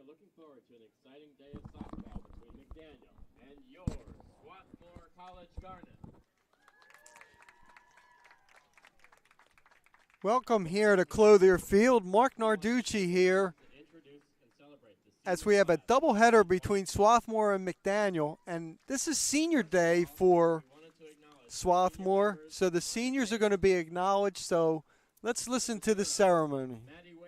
are looking forward to an exciting day of softball between McDaniel and your Swarthmore College Garnet. Welcome here to Clothier Field. Mark Narducci here To introduce and celebrate the as we have a class. doubleheader between Swarthmore and McDaniel. And this is senior day for We wanted to acknowledge Swarthmore, so the seniors are going to be acknowledged. So let's listen to the ceremony. Maddie Whalen,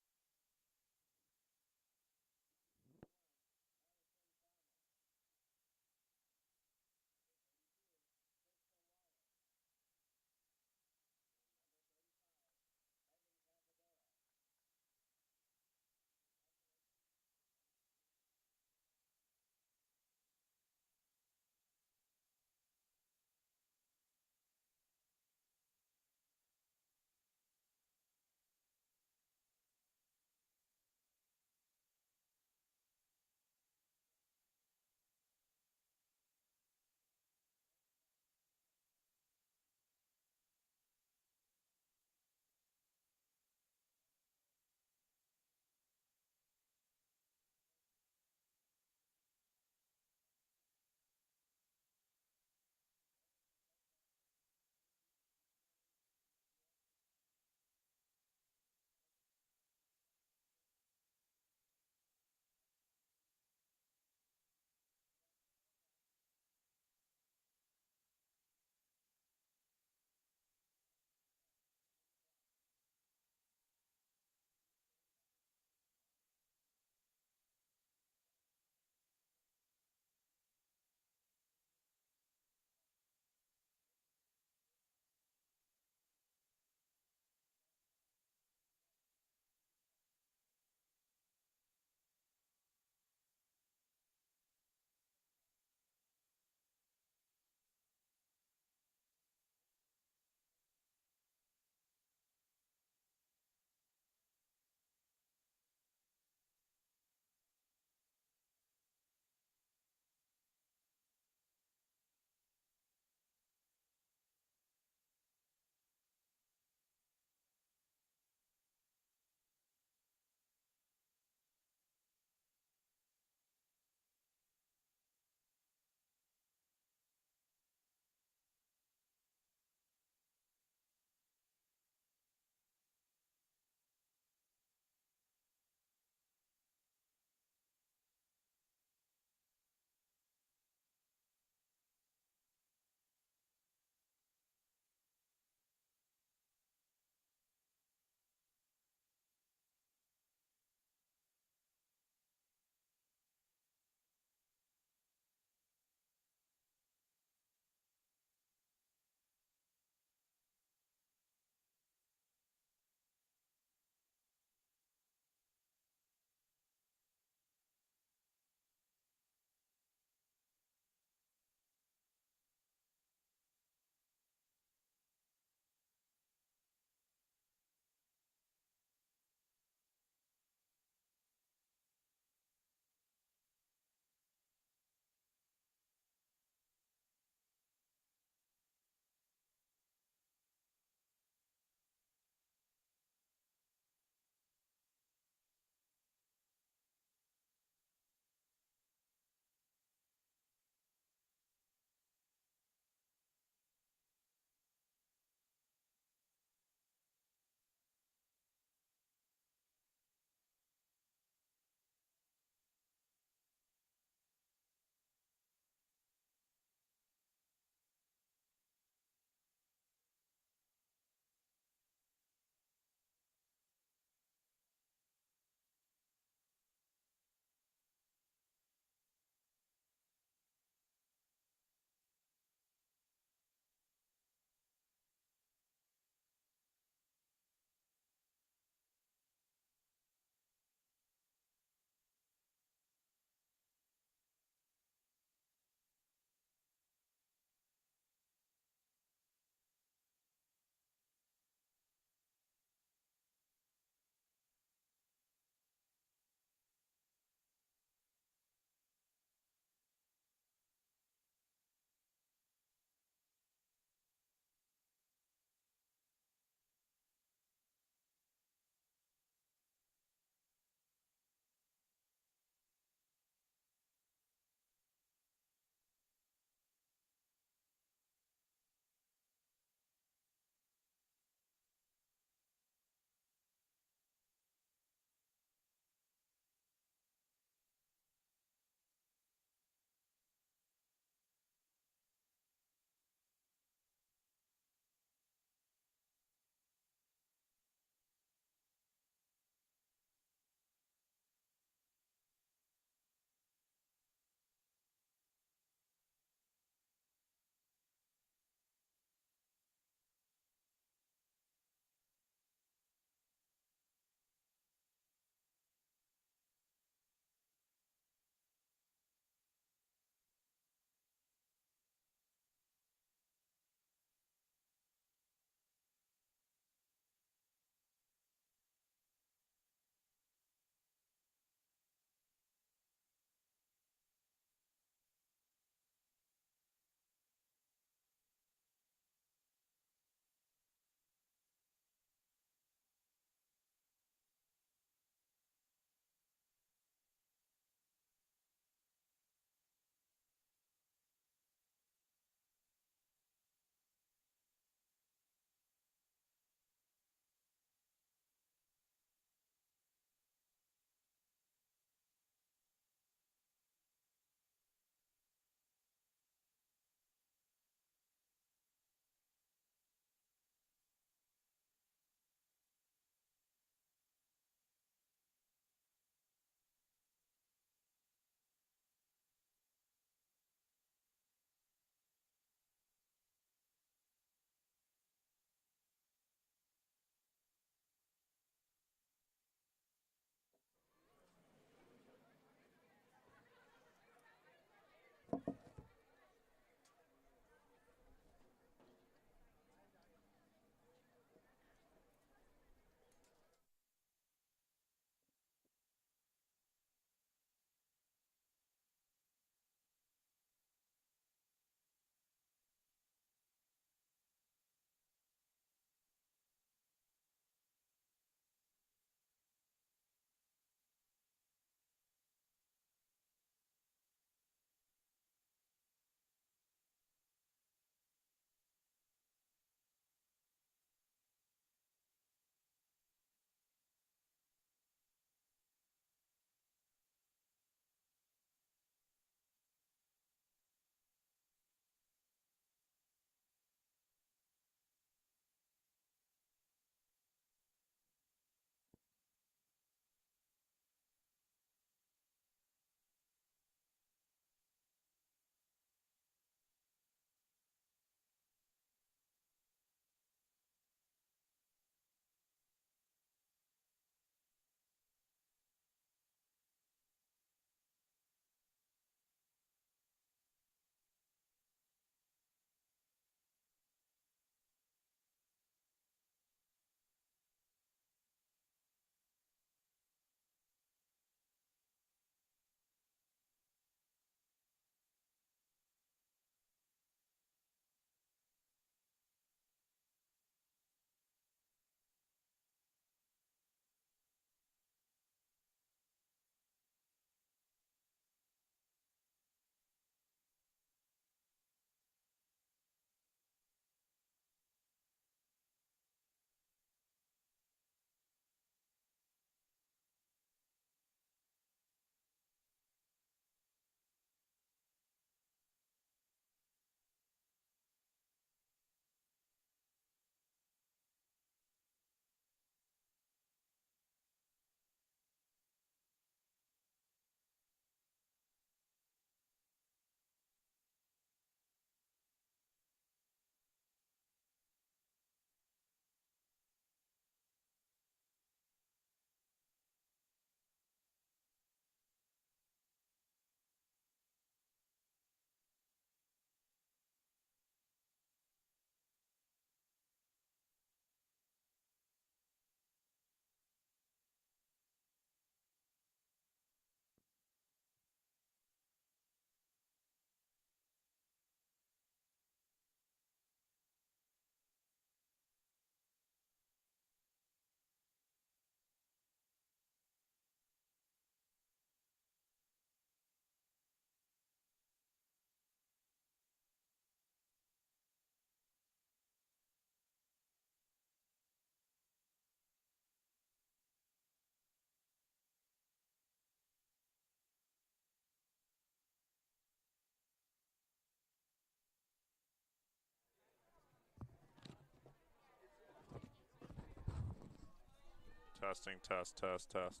Testing, test, test, test.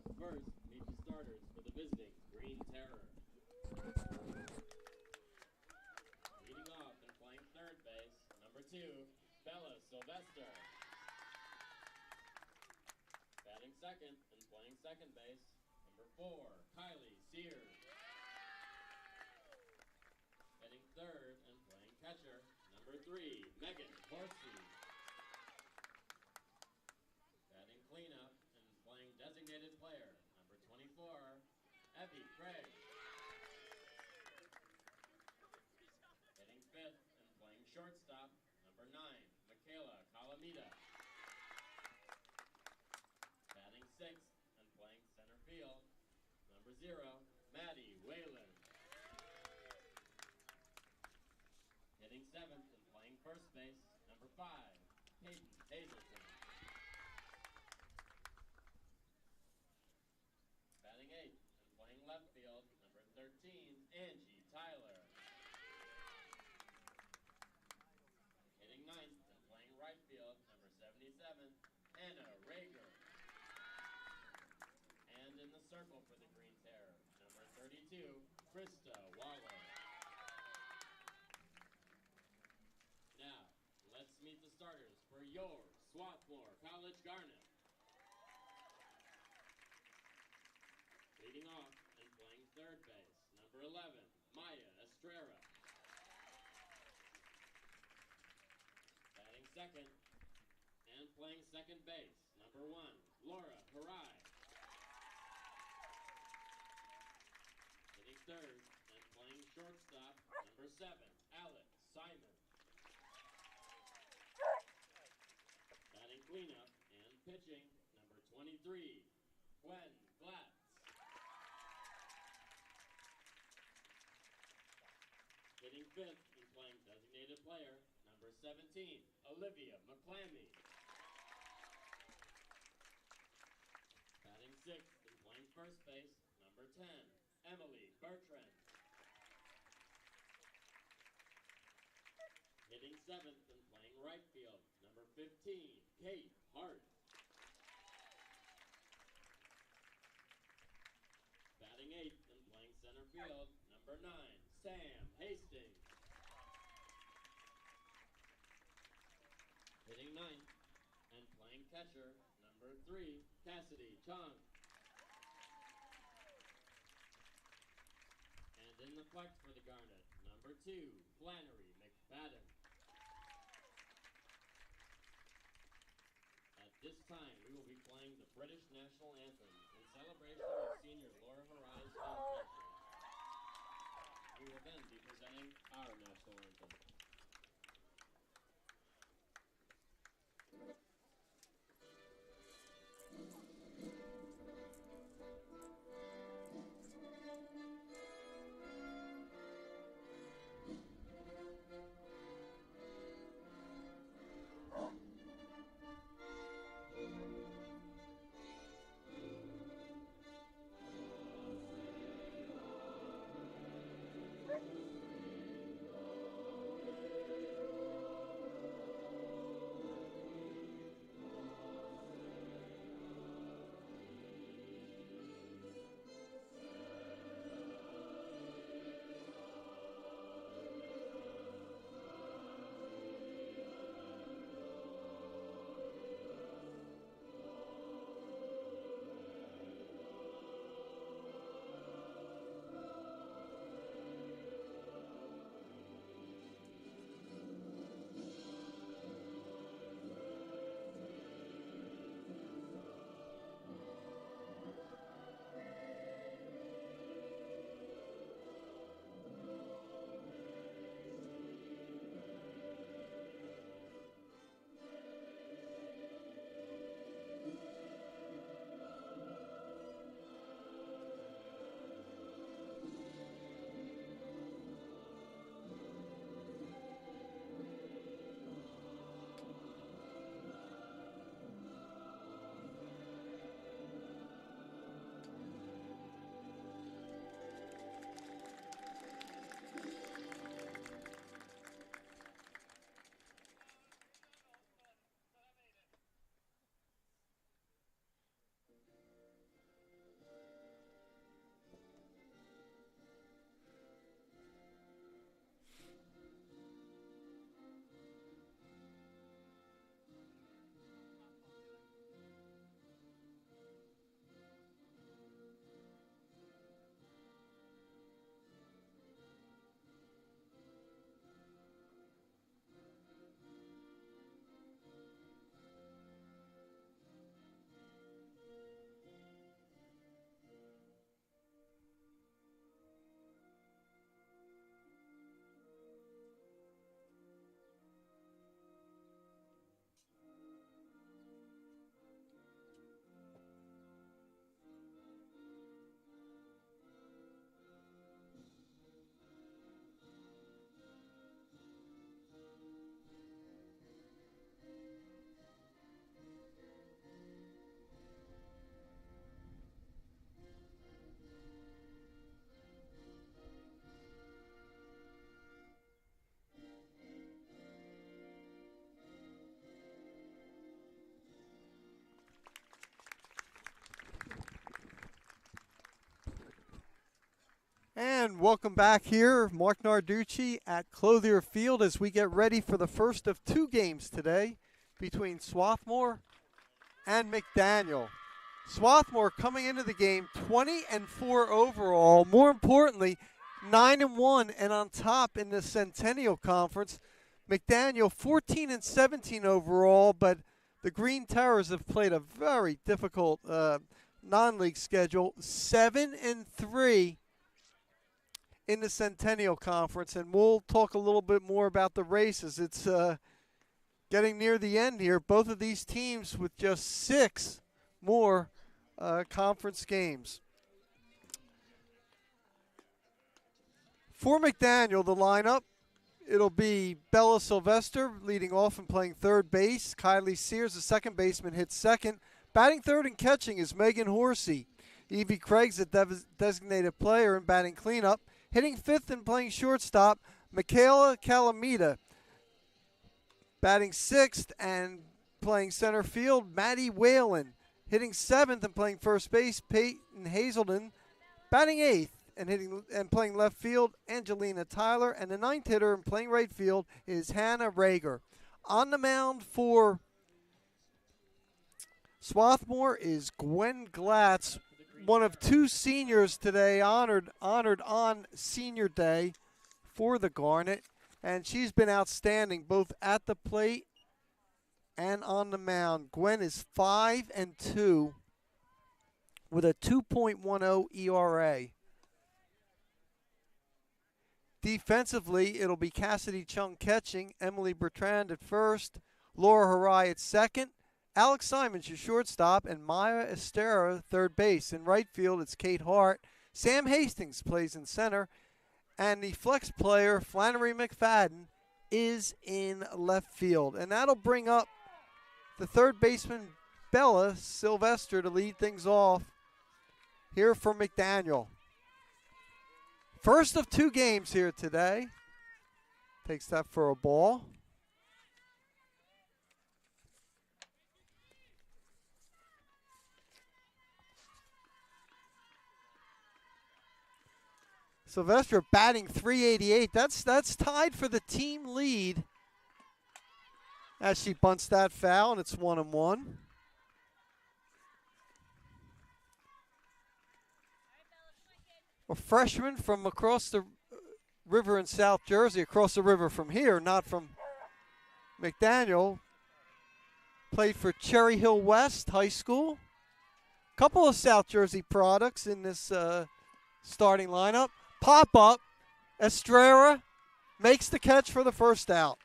First, meet the starters for the visiting Green Terror. Leading off and playing third base, number 2, Bella Sylvester. Batting second and playing second base, number 4, Kylie Sears. Hitting third and playing catcher, number 3, Megan Horsey. Batting cleanup and playing designated player, number 24, Evie Craig. Hitting fifth and playing shortstop, number 9, Michaela Calamita. Batting sixth and playing center field, number 0, Maddie Whalen. Hitting seventh and playing first base, number 5, Peyton Hazelton. Batting eighth and playing left field, number 13, Angie Tyler. Hitting ninth and playing right field, number 77, Anna Rager. And in the circle for the Green Terror, number 32, Krista Waller. Now, let's meet the starters for your Swarthmore College Garnet. Leading off and playing third base, number 11, Maya Estrella. Batting second and playing second base, number 1, Laura Harai. Hitting third and playing shortstop, number 7, Alex Simon. Batting cleanup and pitching, number 23, Gwen Glatz. Hitting fifth and playing designated player, number 17, Olivia McClammy. Batting sixth and playing first base, number 10, Emily Bertrand. Hitting seventh and playing right field, number 15, Kate Hart. Batting eighth and playing center field, number 9, Sam Hastings. Hitting ninth and playing catcher, number 3, Cassidy Chung. And in the flex for the Garnet, number 2, Flannery McFadden. At this time, we will be playing the British National Anthem in celebration of senior Laura Harai's celebration. We will then be presenting our national anthem. And welcome back here. Mark Narducci at Clothier Field as we get ready for the first of two games today between Swarthmore and McDaniel. Swarthmore coming into the game 20-4 overall. More importantly, 9-1 and on top in the Centennial Conference. McDaniel 14-17 overall, but the Green Terrors have played a very difficult non-league schedule. 7-3 in the Centennial Conference, and we'll talk a little bit more about the races. It's getting near the end here. Both of these teams with just 6 more conference games. For McDaniel, the lineup, it'll be Bella Sylvester leading off and playing third base. Kylie Sears, the second baseman, hits second. Batting third and catching is Megan Horsey. Evie Craig's a designated player and batting cleanup. Hitting fifth and playing shortstop, Michaela Calamita. Batting sixth and playing center field, Maddie Whalen. Hitting seventh and playing first base, Peyton Hazelden. Batting eighth and playing left field, Angelina Tyler. And the ninth hitter and playing right field is Hannah Rager. On the mound for Swarthmore is Gwen Glatz, one of 2 seniors today honored on Senior Day for the Garnet, and she's been outstanding both at the plate and on the mound. Gwen is 5-2 with a 2.10 ERA. Defensively, it'll be Cassidy Chung catching, Emily Bertrand at first, Laura Harai at second, Alex Simons, your shortstop, and Maya Estera, third base. In right field, it's Kate Hart. Sam Hastings plays in center. And the flex player, Flannery McFadden, is in left field. And that'll bring up the third baseman, Bella Sylvester, to lead things off here for McDaniel. First of 2 games here today. Takes that for a ball. Sylvester batting .388. That's tied for the team lead as she bunts that foul, and it's 1-1. A freshman from across the river in South Jersey, across the river from here, not from McDaniel. Played for Cherry Hill West High School. Couple of South Jersey products in this starting lineup. Pop up, Estrella makes the catch for the first out.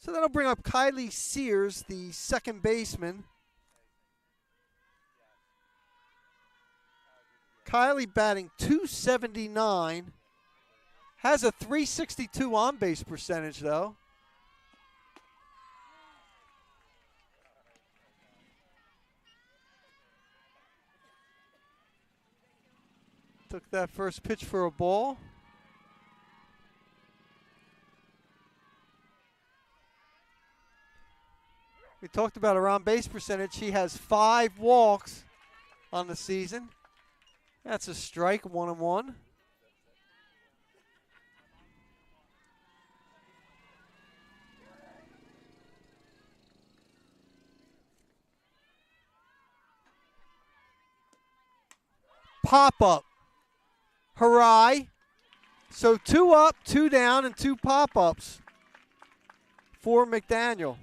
So that'll bring up Kylie Sears, the second baseman. Kylie batting .279, has a .362 on-base percentage though. Took that first pitch for a ball. We talked about her on-base percentage. She has 5 walks on the season. That's a strike, 1-1. Pop-up. Harai. So 2 up, 2 down, and 2 pop-ups for McDaniel.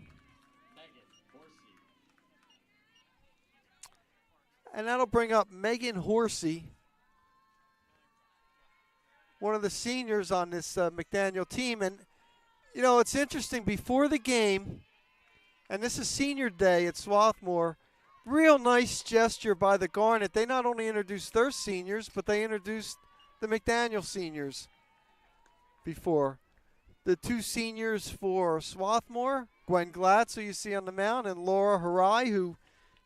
And that'll bring up Megan Horsey, one of the seniors on this McDaniel team. And, you know, it's interesting. Before the game, and this is Senior Day at Swarthmore, real nice gesture by the Garnet. They not only introduced their seniors, but they introduced the McDaniel seniors before. The 2 seniors for Swarthmore, Gwen Glatz, who you see on the mound, and Laura Harai, who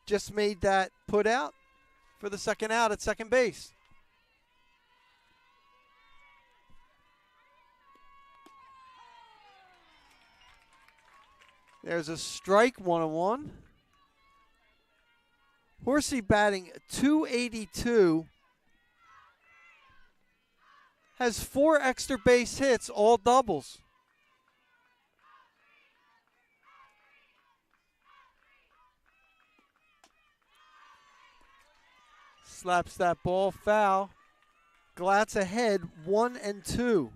just made that put out for the second out at second base. There's a strike, 1-1. Horsey batting .282. Has 4 extra base hits, all doubles. Slaps that ball foul. Glatz ahead 1-2.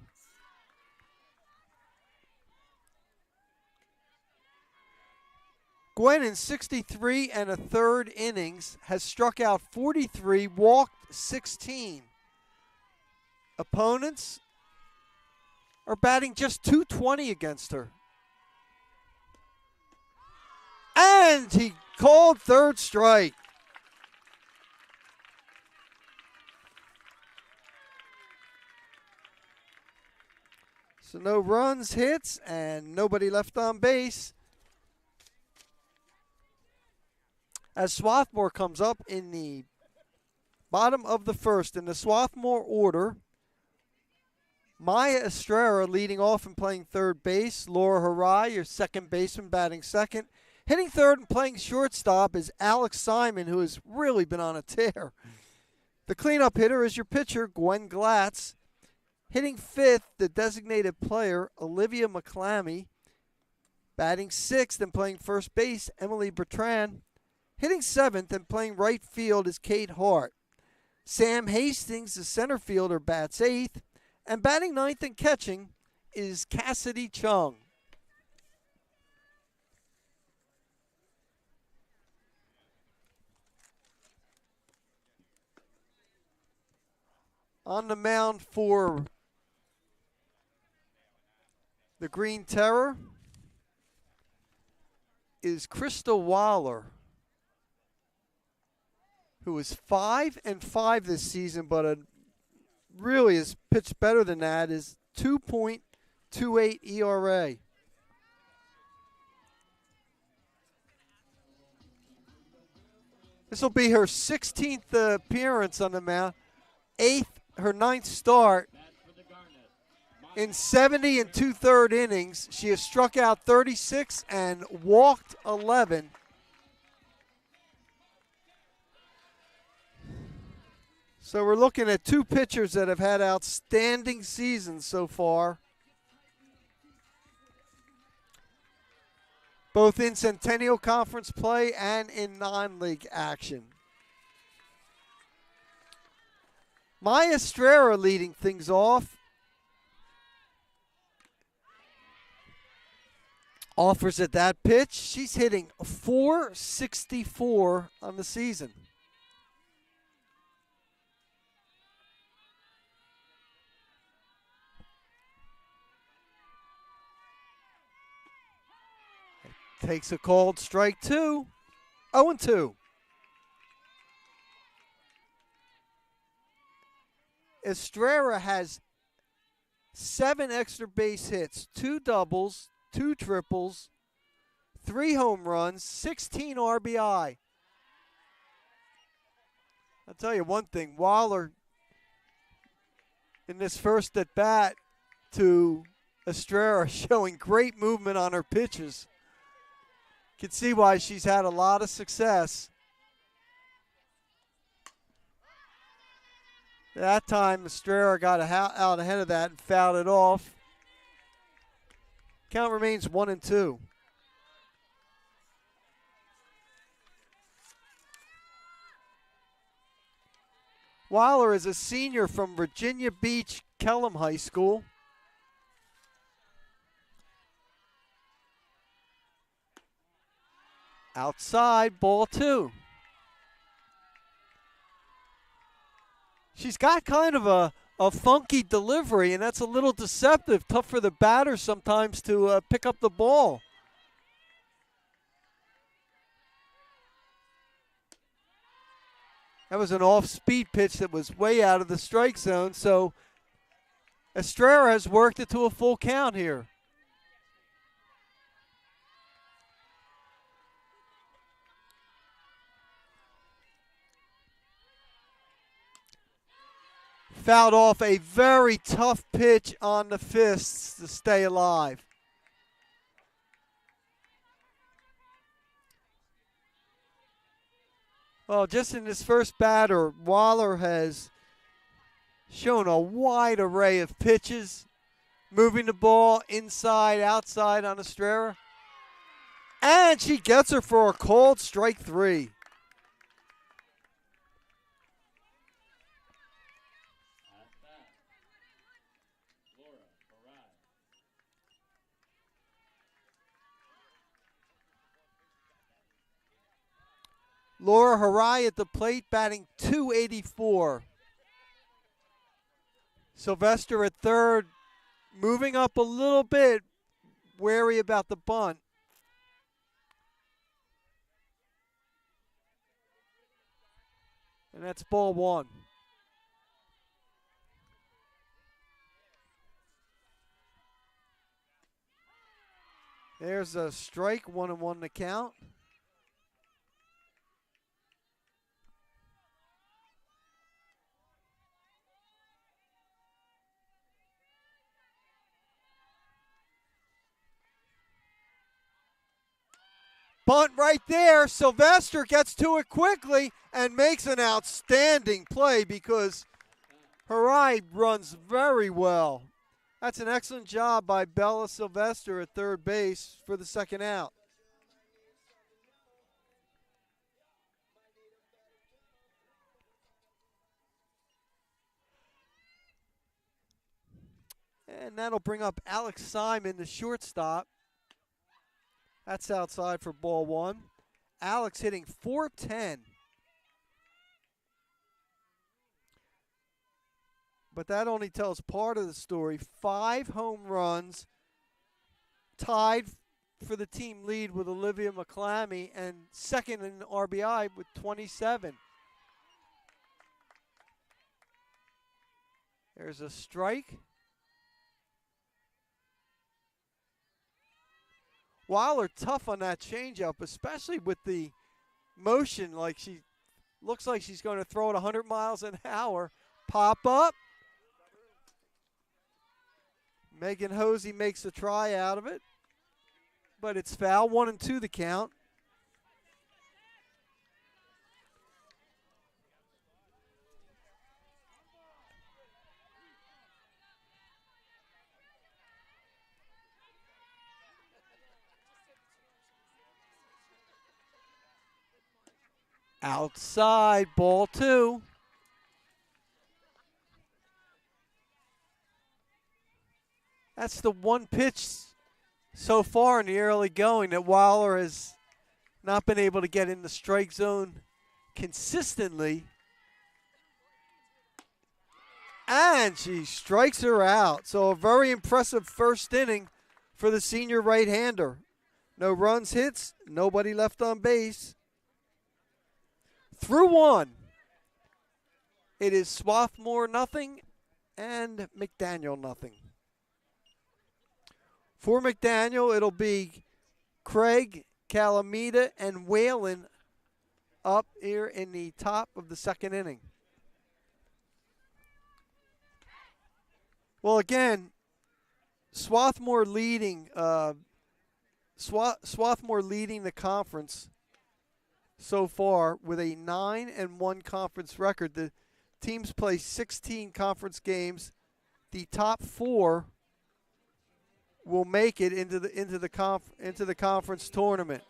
Gwen in 63 1/3 innings has struck out 43, walked 16. Opponents are batting just .220 against her. And he called third strike. So no runs, hits, and nobody left on base. As Swarthmore comes up in the bottom of the first in the Swarthmore order, Maya Estrella leading off and playing third base. Laura Harai, your second baseman, batting second. Hitting third and playing shortstop is Alex Simon, who has really been on a tear. The cleanup hitter is your pitcher, Gwen Glatz. Hitting fifth, the designated player, Olivia McClammy. Batting sixth and playing first base, Emily Bertrand. Hitting seventh and playing right field is Kate Hart. Sam Hastings, the center fielder, bats eighth. And batting ninth and catching is Cassidy Chung. On the mound for the Green Terror is Krista Waller, who is 5-5 this season, but really has pitched better than that, is 2.28 ERA. This will be her 16th appearance on the mound, her 9th start. In 70 2/3 innings, she has struck out 36 and walked 11. So we're looking at two pitchers that have had outstanding seasons so far, both in Centennial Conference play and in non-league action. Maya Estrella leading things off. Offers at that pitch. She's hitting .464 on the season. Takes a called strike two. 0-2. Estrella has 7 extra base hits, 2 doubles, 2 triples, 3 home runs, 16 RBI. I'll tell you one thing, Waller in this first at bat to Estrella showing great movement on her pitches. Can see why she's had a lot of success. That time, Estrella got out ahead of that and fouled it off. Count remains 1-2. Waller is a senior from Virginia Beach Kellum High School. Outside, ball 2. She's got kind of a funky delivery, and that's a little deceptive. Tough for the batter sometimes to pick up the ball. That was an off-speed pitch that was way out of the strike zone, so Estrella has worked it to a full count here. Fouled off a very tough pitch on the fists to stay alive. Well, just in this first batter, Waller has shown a wide array of pitches, moving the ball inside, outside on Estrella. And she gets her for a called strike 3. At bat, Laura Harai. Laura Harai at the plate, batting .284. Sylvester at third, moving up a little bit, wary about the bunt. And that's ball 1. There's a strike, 1-1 to count. Bunt right there. Sylvester gets to it quickly and makes an outstanding play because Harai runs very well. That's an excellent job by Bella Sylvester at third base for the second out. And that'll bring up Alex Simon, the shortstop. That's outside for ball 1. Alex hitting .410. But that only tells part of the story. 5 home runs, tied for the team lead with Olivia McClammy, and second in RBI with 27. There's a strike. Waller tough on that changeup, especially with the motion. Like she looks like she's going to throw it 100 miles an hour. Pop up. Megan Hosey makes a try out of it, but it's foul. 1-2 the count. Outside, ball 2. That's the one pitch so far in the early going that Waller has not been able to get in the strike zone consistently. And she strikes her out. So a very impressive first inning for the senior right-hander. No runs, hits, nobody left on base. Through 1, it is Swarthmore nothing and McDaniel nothing. For McDaniel, it'll be Craig, Calamita, and Whalen up here in the top of the second inning. Well, again, Swarthmore leading the conference so far with a 9-1 conference record. The teams play 16 conference games. The top 4 will make it into the conference tournament.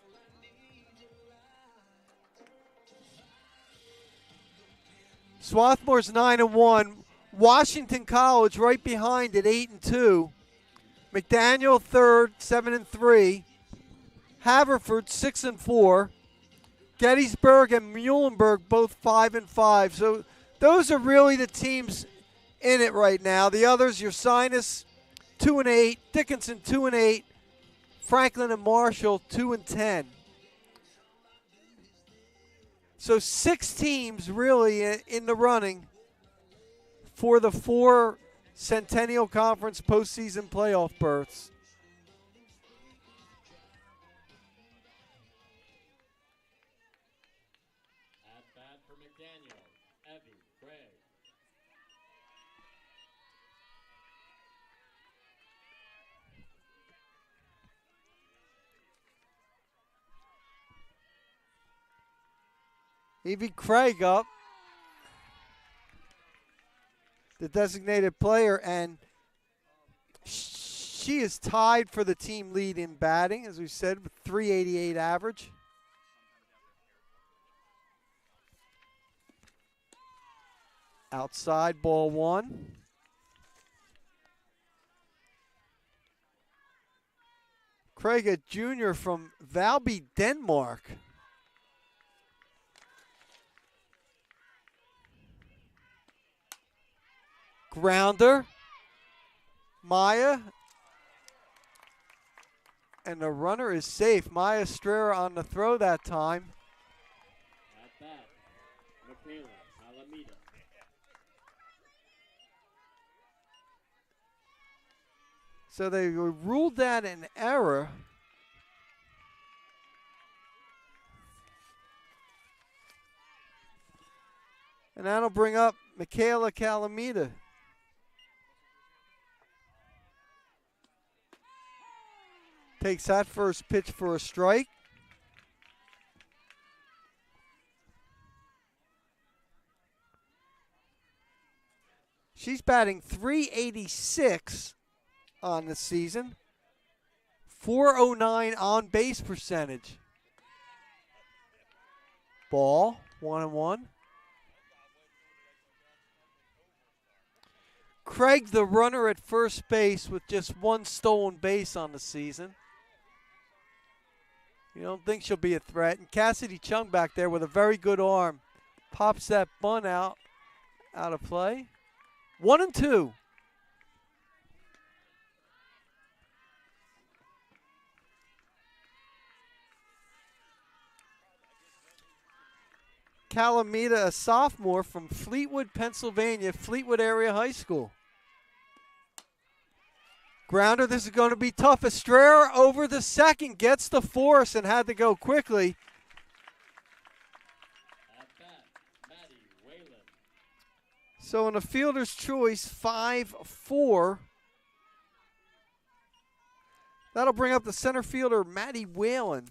Swarthmore's 9-1. Washington College right behind at 8-2. McDaniel third, 7-3. Haverford 6-4. Gettysburg and Muhlenberg both 5-5. So those are really the teams in it right now. The others, your Sinus 2-8, Dickinson 2-8, Franklin and Marshall 2-10. So 6 teams really in the running for the 4 Centennial Conference postseason playoff berths. At bat for McDaniel, Evie Craig. Evie Craig up, the designated player, and she is tied for the team lead in batting, as we said, with 388 average. Outside, ball one. Craig, a junior from Valby, Denmark. Grounder. Maya. And the runner is safe. Maya Estrella on the throw that time. At bat, Michaela Alameda. So they ruled that an error. And that'll bring up Michaela Calamita. Takes that first pitch for a strike. She's batting .386 on the season. .409 on base percentage. Ball, 1-1. Craig, the runner at first base with just one stolen base on the season. You don't think she'll be a threat. And Cassidy Chung back there with a very good arm. Pops that bunt out of play. 1-2. Calamita, a sophomore from Fleetwood, Pennsylvania, Fleetwood Area High School. Grounder, this is going to be tough. Estrella over the second, gets the force and had to go quickly. At bat, Maddie Whalen. So in a fielder's choice, 5-4. That'll bring up the center fielder, Maddie Whalen.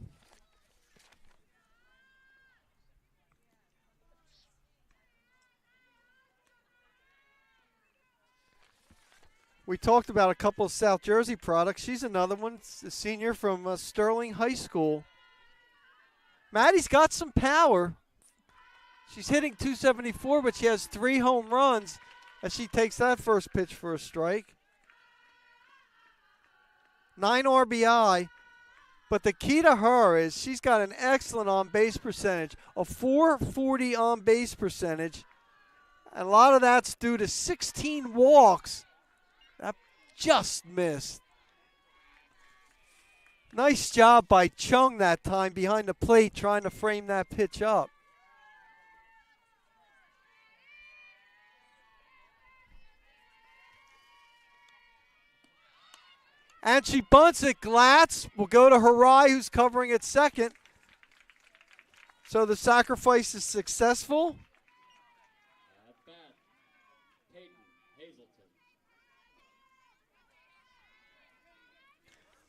We talked about a couple of South Jersey products. She's another one, a senior from Sterling High School. Maddie's got some power. She's hitting .274, but she has 3 home runs as she takes that first pitch for a strike. 9 RBI, but the key to her is she's got an excellent on-base percentage, a .440 on-base percentage. And a lot of that's due to 16 walks. That just missed. Nice job by Chung that time behind the plate trying to frame that pitch up. And she bunts it. Glatz will go to Harai, who's covering at second. So the sacrifice is successful. At bat, Peyton Hazelton.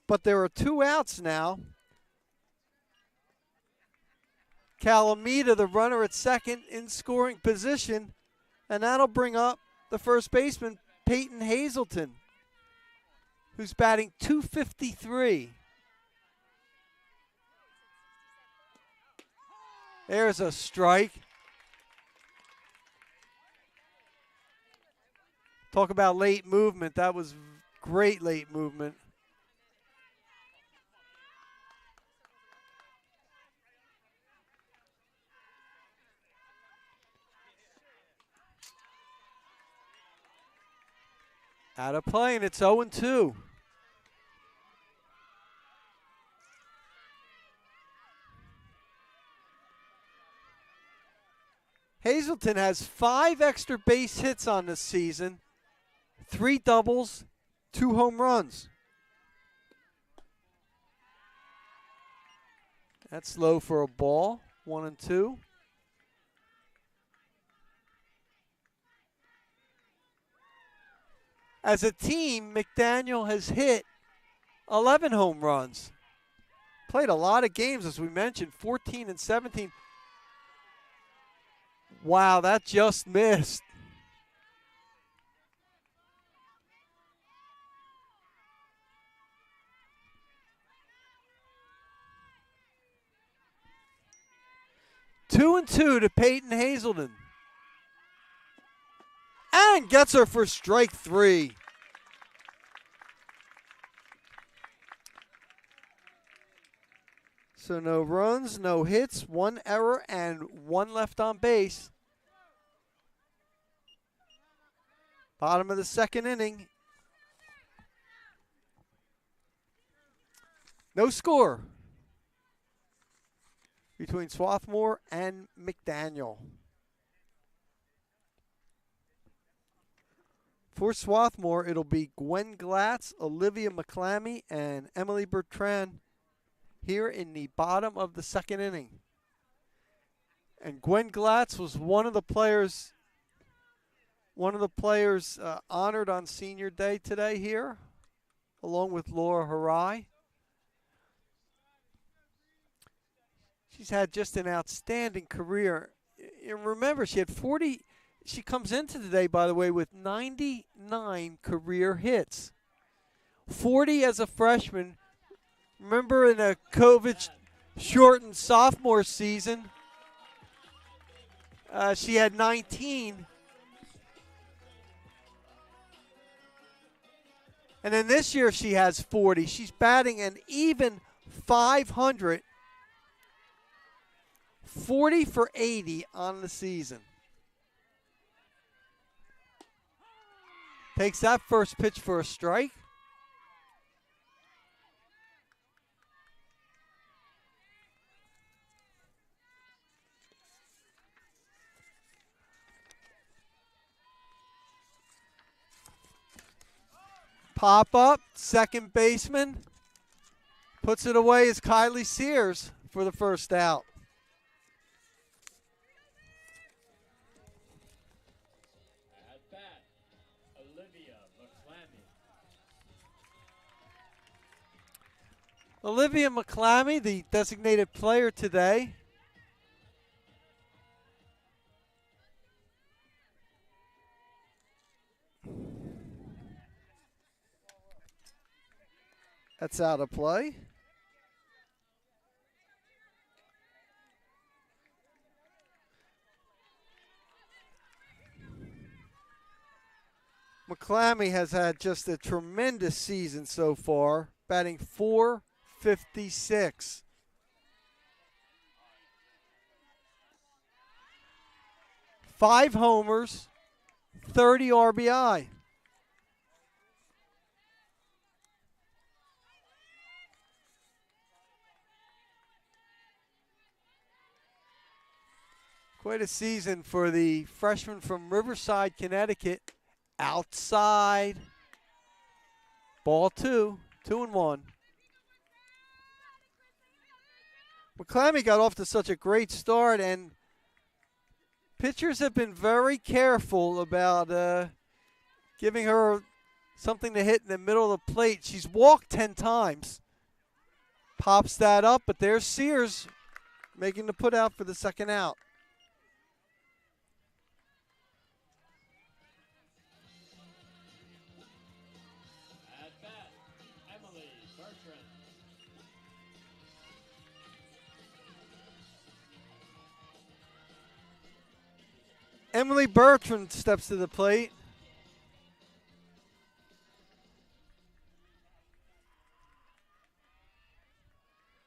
But there are 2 outs now. Calamita, the runner at second, in scoring position. And that'll bring up the first baseman, Peyton Hazelton, who's batting .253. There's a strike. Talk about late movement. That was great late movement. Out of play, and it's 0-2. Hazelton has 5 extra base hits on this season, 3 doubles, 2 home runs. That's low for a ball, 1-2. As a team, McDaniel has hit 11 home runs. Played a lot of games, as we mentioned, 14 and 17. Wow, that just missed. Two and two to Peyton Hazelden. And gets her for strike three. So no runs, no hits, one error, and one left on base. Bottom of the second inning. No score between Swarthmore and McDaniel. For Swarthmore, it'll be Gwen Glatz, Olivia McClammy, and Emily Bertrand here in the bottom of the second inning. And Gwen Glatz was one of the players honored on Senior Day today here, along with Laura Harai. She's had just an outstanding career. And remember, she had 40. She comes into today, by the way, with 99 career hits. 40 as a freshman. Remember in a COVID-shortened sophomore season, she had 19. And then this year she has 40. She's batting an even .500. 40 for 80 on the season. Takes that first pitch for a strike. Pop up, second baseman. Puts it away as Kylie Sears for the first out. At bat, Olivia McClammy. Olivia McClammy, the designated player today. That's out of play. McClammy has had just a tremendous season so far, batting .456. Five homers, 30 RBI. Quite a season for the freshman from Riverside, Connecticut. Outside. Ball two. 2-1. McClammy got off to such a great start, and pitchers have been very careful about giving her something to hit in the middle of the plate. She's walked 10 times. Pops that up, but there's Sears making the put out for the second out. Emily Bertrand steps to the plate.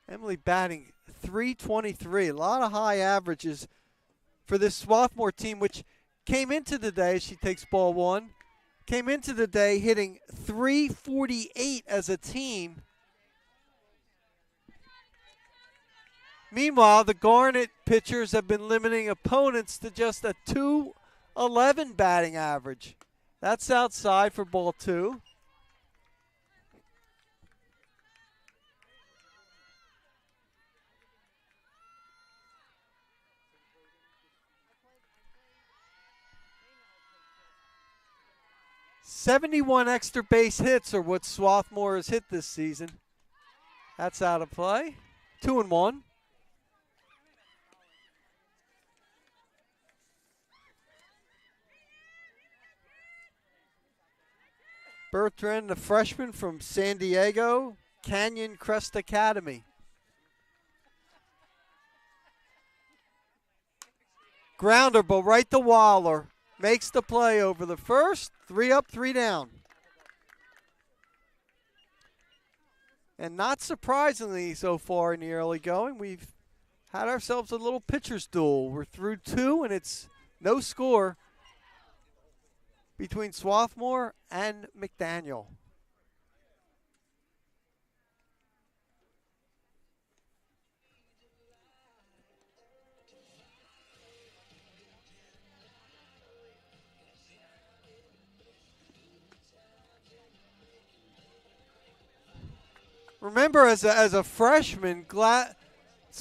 Emily batting .323. A lot of high averages for this Swarthmore team, which came into the day, she takes ball one, came into the day hitting .348 as a team. Meanwhile, the Garnet pitchers have been limiting opponents to just a .211 batting average. That's outside for ball two. .71 extra base hits are what Swarthmore has hit this season. That's out of play. 2-1. Bertrand, the freshman from San Diego, Canyon Crest Academy. Grounder, but right to Waller. Makes the play over the first. 3 up, 3 down. And not surprisingly so far in the early going, we've had ourselves a little pitcher's duel. We're through 2, and it's no score between Swarthmore and McDaniel. Remember, as a freshman, Glatz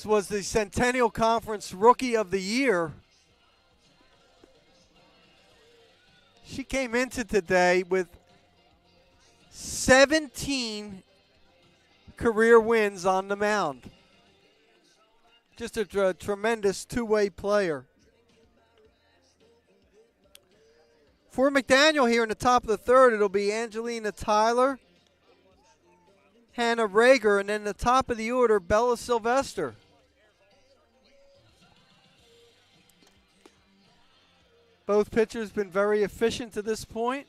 was the Centennial Conference Rookie of the Year. She came into today with 17 career wins on the mound. Just a tremendous two-way player. For McDaniel here in the top of the third, it'll be Angelina Tyler, Hannah Rager, and then the top of the order, Bella Sylvester. Both pitchers been very efficient to this point.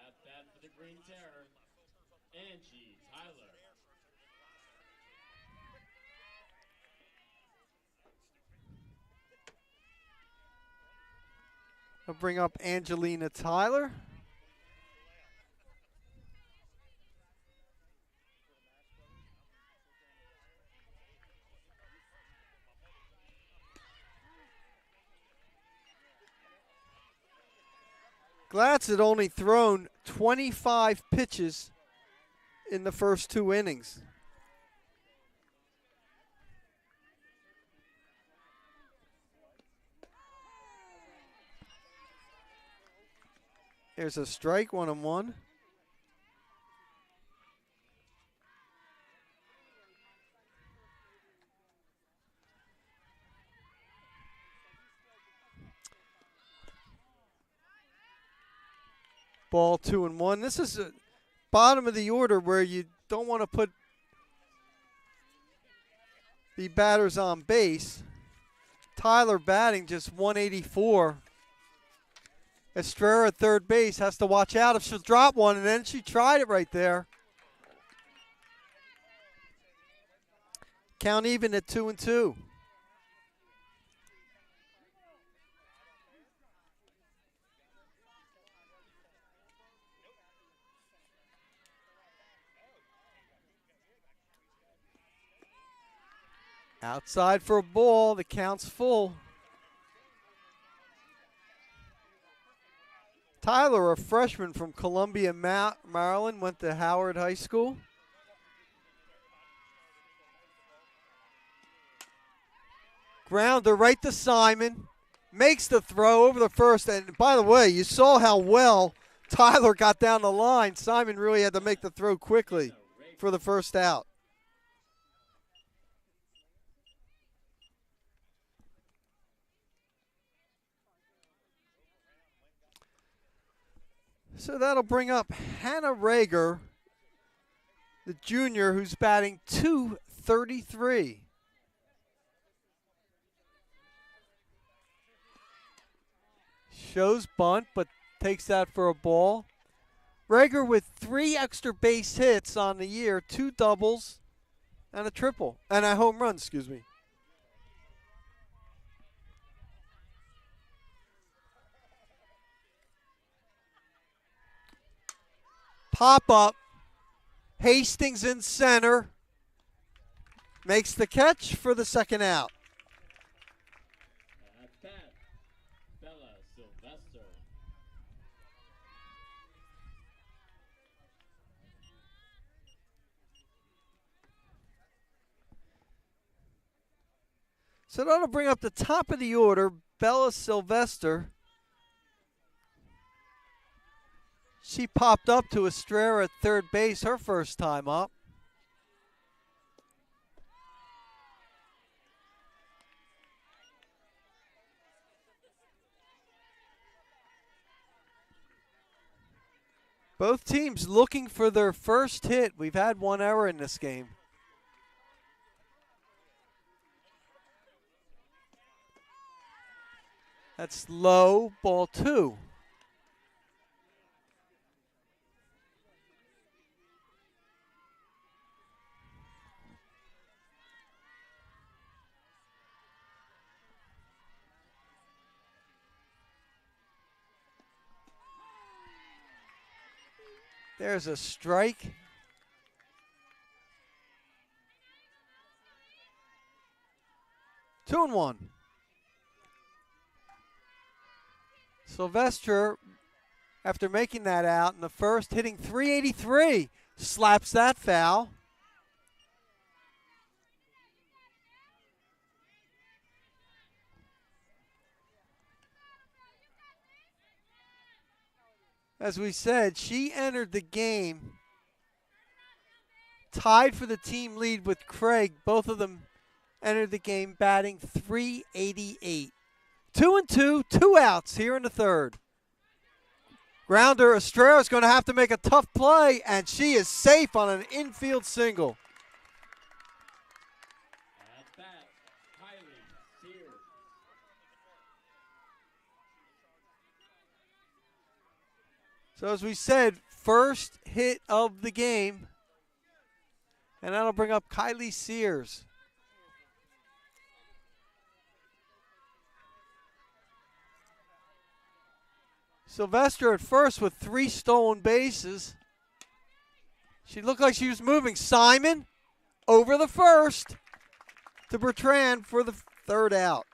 At bat for the Green Terror, Angie Tyler. I'll bring up Angelina Tyler. Glatz had only thrown 25 pitches in the first 2 innings. There's a strike, 1-1. Ball 2-1. This is a bottom of the order where you don't want to put the batters on base. Tyler batting just 184. Estrella at third base has to watch out if she'll drop one, and then she tried it right there. Count even at 2-2. Outside for a ball. The count's full. Tyler, a freshman from Columbia, Maryland, went to Howard High School. Grounder right to Simon. Makes the throw over the first. And by the way, you saw how well Tyler got down the line. Simon really had to make the throw quickly for the first out. So that'll bring up Hannah Rager, the junior, who's batting .233. Shows bunt, but takes that for a ball. Rager with 3 extra base hits on the year, 2 doubles and a triple, and a home run, excuse me. Pop up. Hastings in center. Makes the catch for the second out. At bat, Bella Sylvester. So that'll bring up the top of the order, Bella Sylvester. She popped up to Estrella at third base her first time up. Both teams looking for their first hit. We've had one error in this game. That's low, ball 2. There's a strike. Two and one. Sylvester, after making that out in the first, hitting .383, slaps that foul. As we said, she entered the game tied for the team lead with Craig. Both of them entered the game batting .388. 2-2, 2 outs here in the third. Grounder, Estrella's going to have to make a tough play, and she is safe on an infield single. At bat, Kylie Sears. So as we said, first hit of the game, and that'll bring up Kylie Sears. Sylvester at first with 3 stolen bases. She looked like she was moving. Simon over the first to Bertrand for the third out.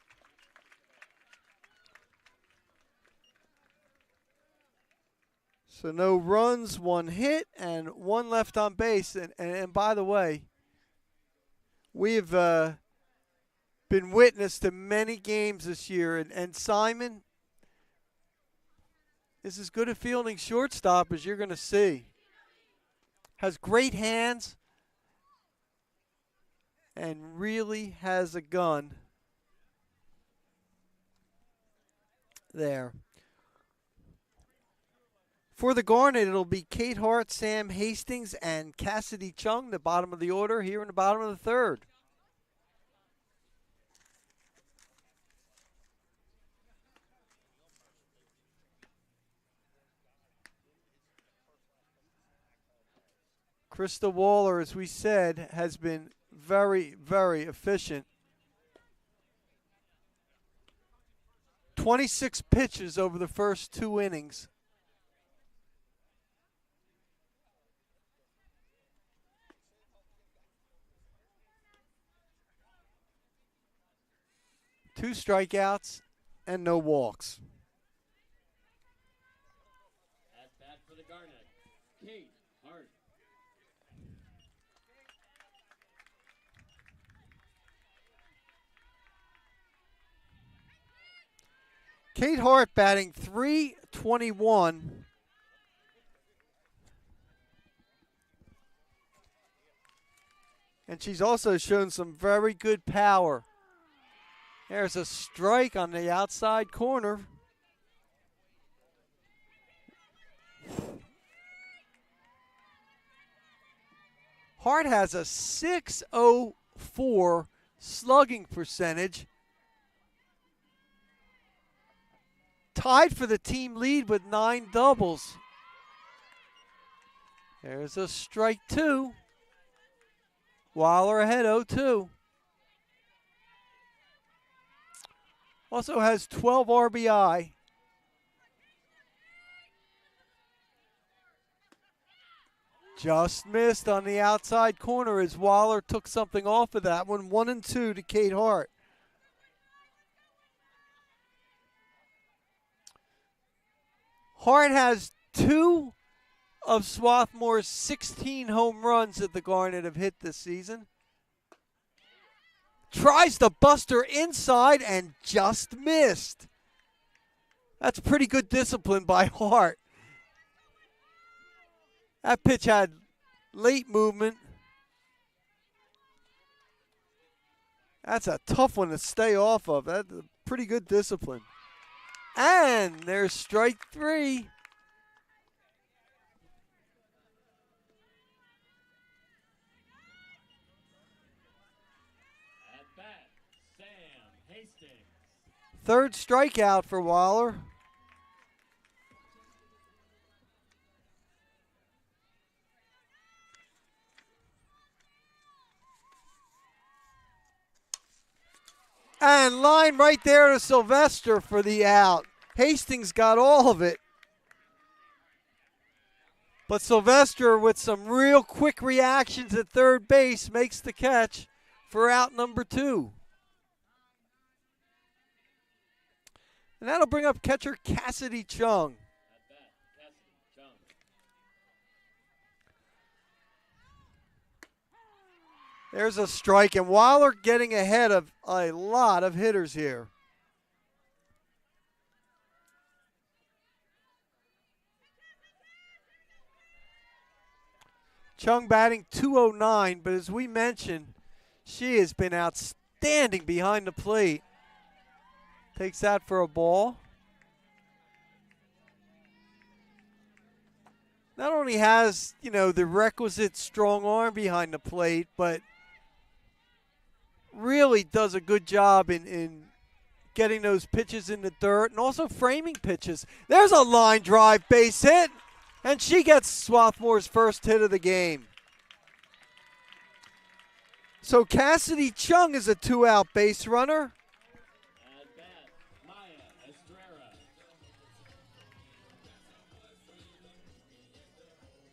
So no runs, 1 hit, and 1 left on base. And by the way, we've been witness to many games this year, and Simon is as good a fielding shortstop as you're going to see. Has great hands and really has a gun there. For the Garnet, it'll be Kate Hart, Sam Hastings, and Cassidy Chung, the bottom of the order here in the bottom of the third. Krista Waller, as we said, has been very, very efficient. 26 pitches over the first 2 innings. Two strikeouts and no walks. At bat for the Garnet, Kate Hart. Kate Hart batting .321. And she's also shown some very good power. There's a strike on the outside corner. Hart has a .604 slugging percentage. Tied for the team lead with 9 doubles. There's a strike 2. Waller ahead 0-2. Also has 12 RBI. Just missed on the outside corner as Waller took something off of that one. 1-2 to Kate Hart. Hart has 2 of Swarthmore's 16 home runs that the Garnet have hit this season. Tries to bust her inside and just missed. That's pretty good discipline by Hart. That pitch had late movement. That's a tough one to stay off of. That's pretty good discipline. And there's strike 3. Hastings. Third strikeout for Waller. And line right there to Sylvester for the out. Hastings got all of it. But Sylvester, with some real quick reactions at third base, makes the catch for out number 2. And that'll bring up catcher Cassidy Chung. At bat, Cassidy Chung. There's a strike, and Waller getting ahead of a lot of hitters here. Chung batting .209, but as we mentioned, she has been outstanding behind the plate. Takes that for a ball. Not only has, the requisite strong arm behind the plate, but really does a good job in getting those pitches in the dirt and also framing pitches. There's a line drive base hit, and she gets Swarthmore's first hit of the game. So Cassidy Chung is a 2-out base runner. At bat, Maya Estrella.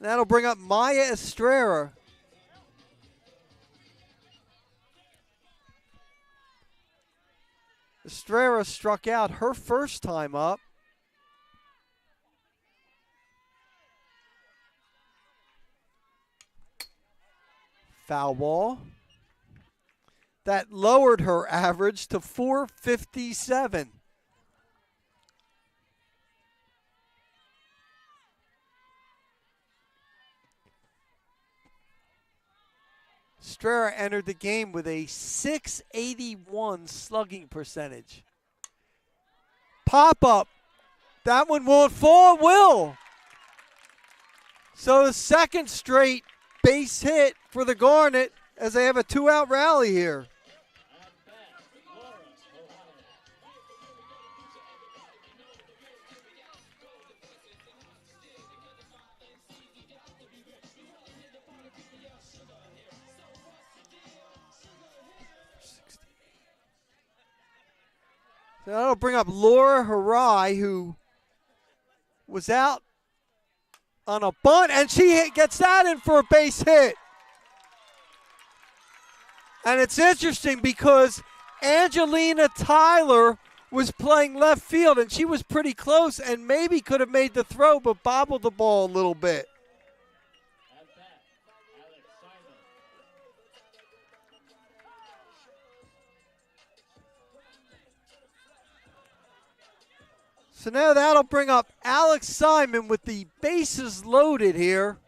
That'll bring up Maya Estrella. Estrella struck out her first time up. Foul ball. That lowered her average to .457. Estrella entered the game with a .681 slugging percentage. Pop up. That one won't fall. It will. So the second straight base hit for the Garnet as they have a 2-out rally here. At bat, Laura Ohio. So that'll bring up Laura Harai, who was out on a bunt, and she gets that in for a base hit. And it's interesting because Angelina Tyler was playing left field, and she was pretty close and maybe could have made the throw, but bobbled the ball a little bit. At bat, Alex Simon. So now that'll bring up Alex Simon with the bases loaded here.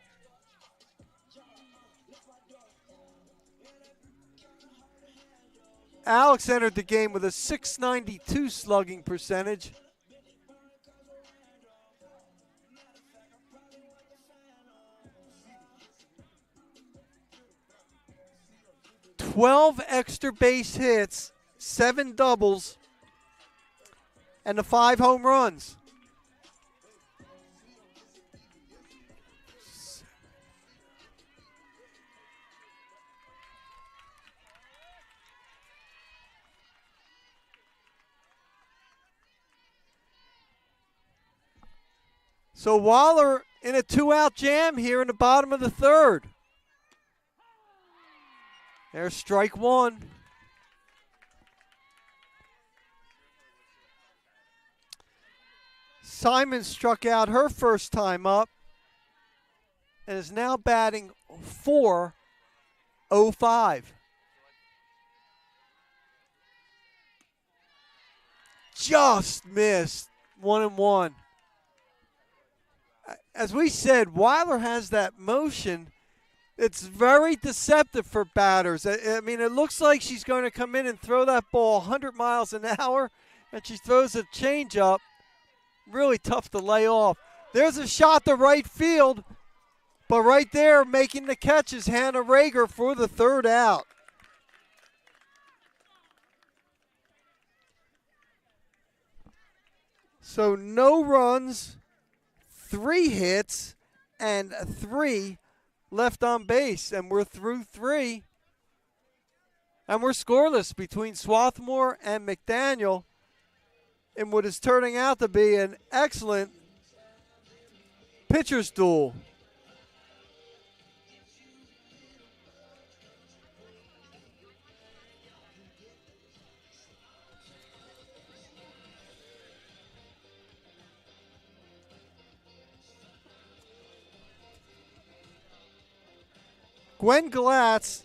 Alex entered the game with a .692 slugging percentage. .12 extra base hits, 7 doubles, and the 5 home runs. So Waller in a 2-out jam here in the bottom of the third. There's strike one. Simon struck out her first time up and is now batting .405. Just missed. 1-1. As we said, Weiler has that motion. It's very deceptive for batters. I mean, it looks like she's going to come in and throw that ball 100 miles an hour, and she throws a changeup. Really tough to lay off. There's a shot to right field, but right there making the catch is Hannah Rager for the third out. So no runs, 3 hits, and 3 left on base. And we're through 3. And we're scoreless between Swarthmore and McDaniel in what is turning out to be an excellent pitcher's duel. Gwen Glatz,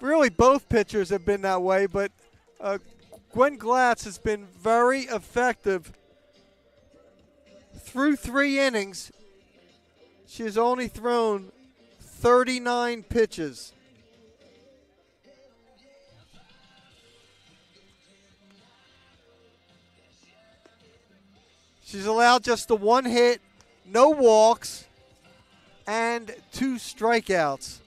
really both pitchers have been that way, but Gwen Glatz has been very effective through 3 innings. She has only thrown 39 pitches. She's allowed just the 1 hit, no walks, and 2 strikeouts.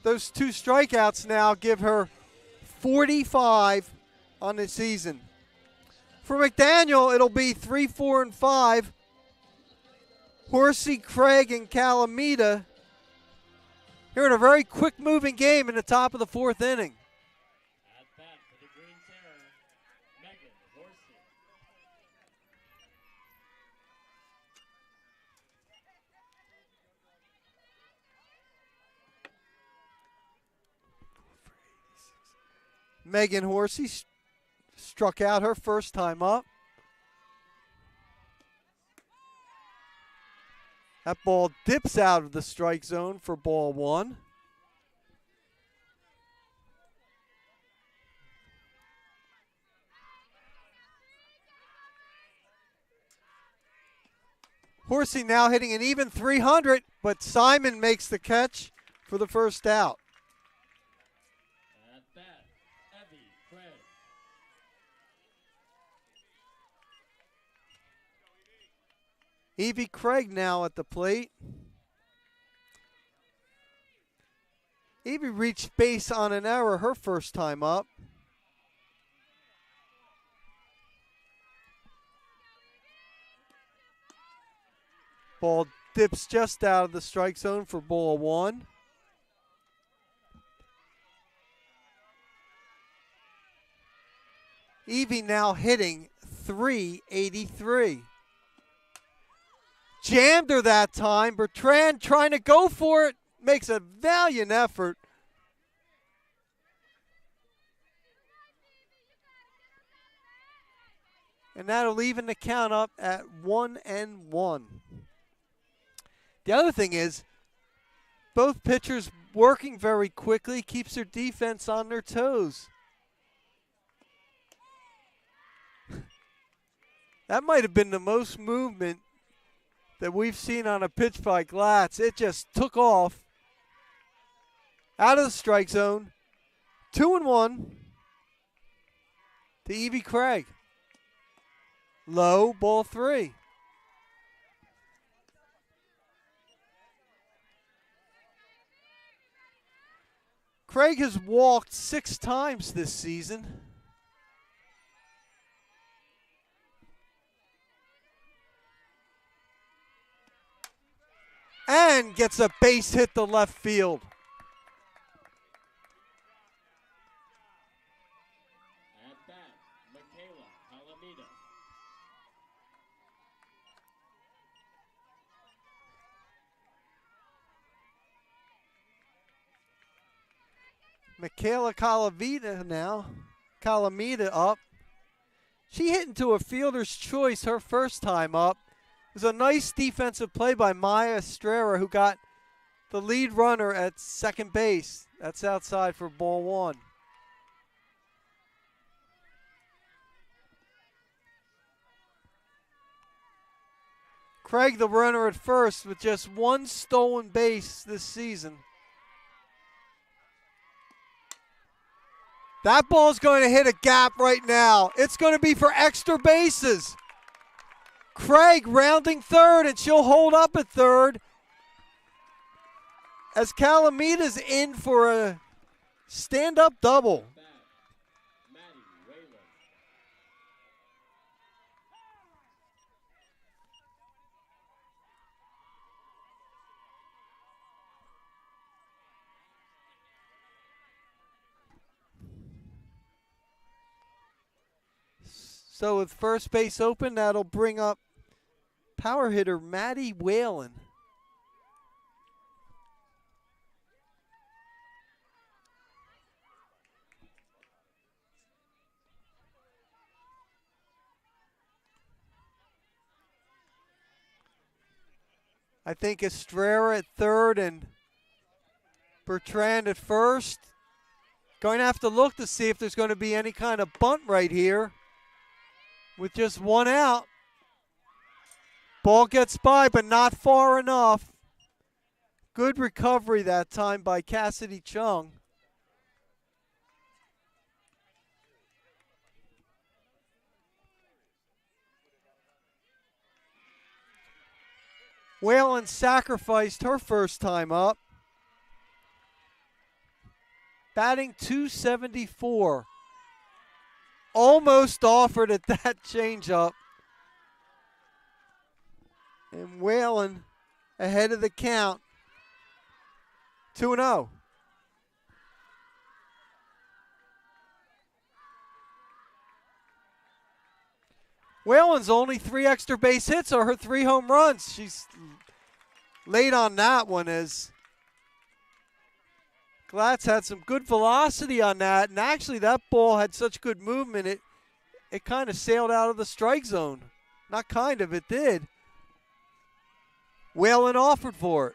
Those 2 strikeouts now give her 45 on the season. For McDaniel, it'll be 3, 4, and 5. Horsey, Craig, and Calamita here in a very quick-moving game in the top of the 4th inning. At bat for the Green Terror, Megan Horsey. Megan Horsey struck out her first time up. That ball dips out of the strike zone for ball 1. Horsey now hitting an even 300, but Simon makes the catch for the first out. At bat, Evie Craig. Evie Craig now at the plate. Evie reached base on an error her first time up. Ball dips just out of the strike zone for ball 1. Evie now hitting .383. Jammed her that time. Bertrand trying to go for it. Makes a valiant effort. And that'll even the count up at 1-1. The other thing is, both pitchers working very quickly keeps their defense on their toes. That might have been the most movement that we've seen on a pitch by Glatz. It just took off out of the strike zone. 2-1 to Evie Craig. Low, ball 3. Craig has walked 6 times this season. And gets a base hit to left field. At bat, Michaela Calamita. Michaela Calamita up. She hit into a fielder's choice her first time up. It was a nice defensive play by Maya Estrella, who got the lead runner at second base. That's outside for ball 1. Craig, the runner at first, with just 1 stolen base this season. That ball's going to hit a gap right now. It's going to be for extra bases. Craig rounding third, and she'll hold up at third as Calamita's in for a stand-up double. At bat, Maddie So with first base open, that'll bring up power hitter Maddie Whalen. I think Estrella at third and Bertrand at first. Going to have to look to see if there's going to be any kind of bunt right here. With just one out. Ball gets by, but not far enough. Good recovery that time by Cassidy Chung. Whalen sacrificed her first time up. Batting .274. Almost offered at that changeup. And Whalen ahead of the count. 2-0. Whalen's only 3 extra base hits are her 3 home runs. She's late on that one as Glatz had some good velocity on that. And actually that ball had such good movement, it kind of sailed out of the strike zone. Not kind of, it did. Whalen offered for it.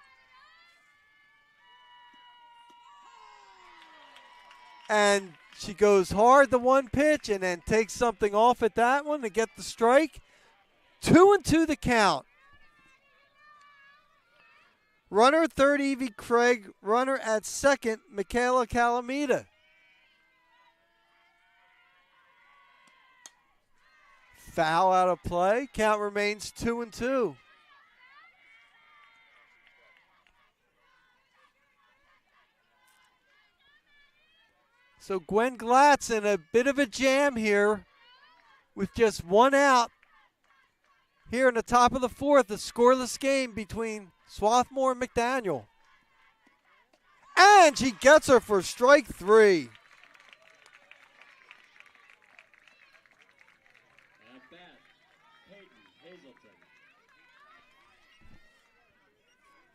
And she goes hard the one pitch and then takes something off at that one to get the strike. 2-2 the count. Runner at third, Evie Craig. Runner at second, Michaela Calamita. Foul out of play. Count remains 2-2. So Gwen Glatz in a bit of a jam here with just one out. Here in the top of the fourth, a scoreless game between Swarthmore and McDaniel. And she gets her for strike 3. At bat, Peyton Hazelton.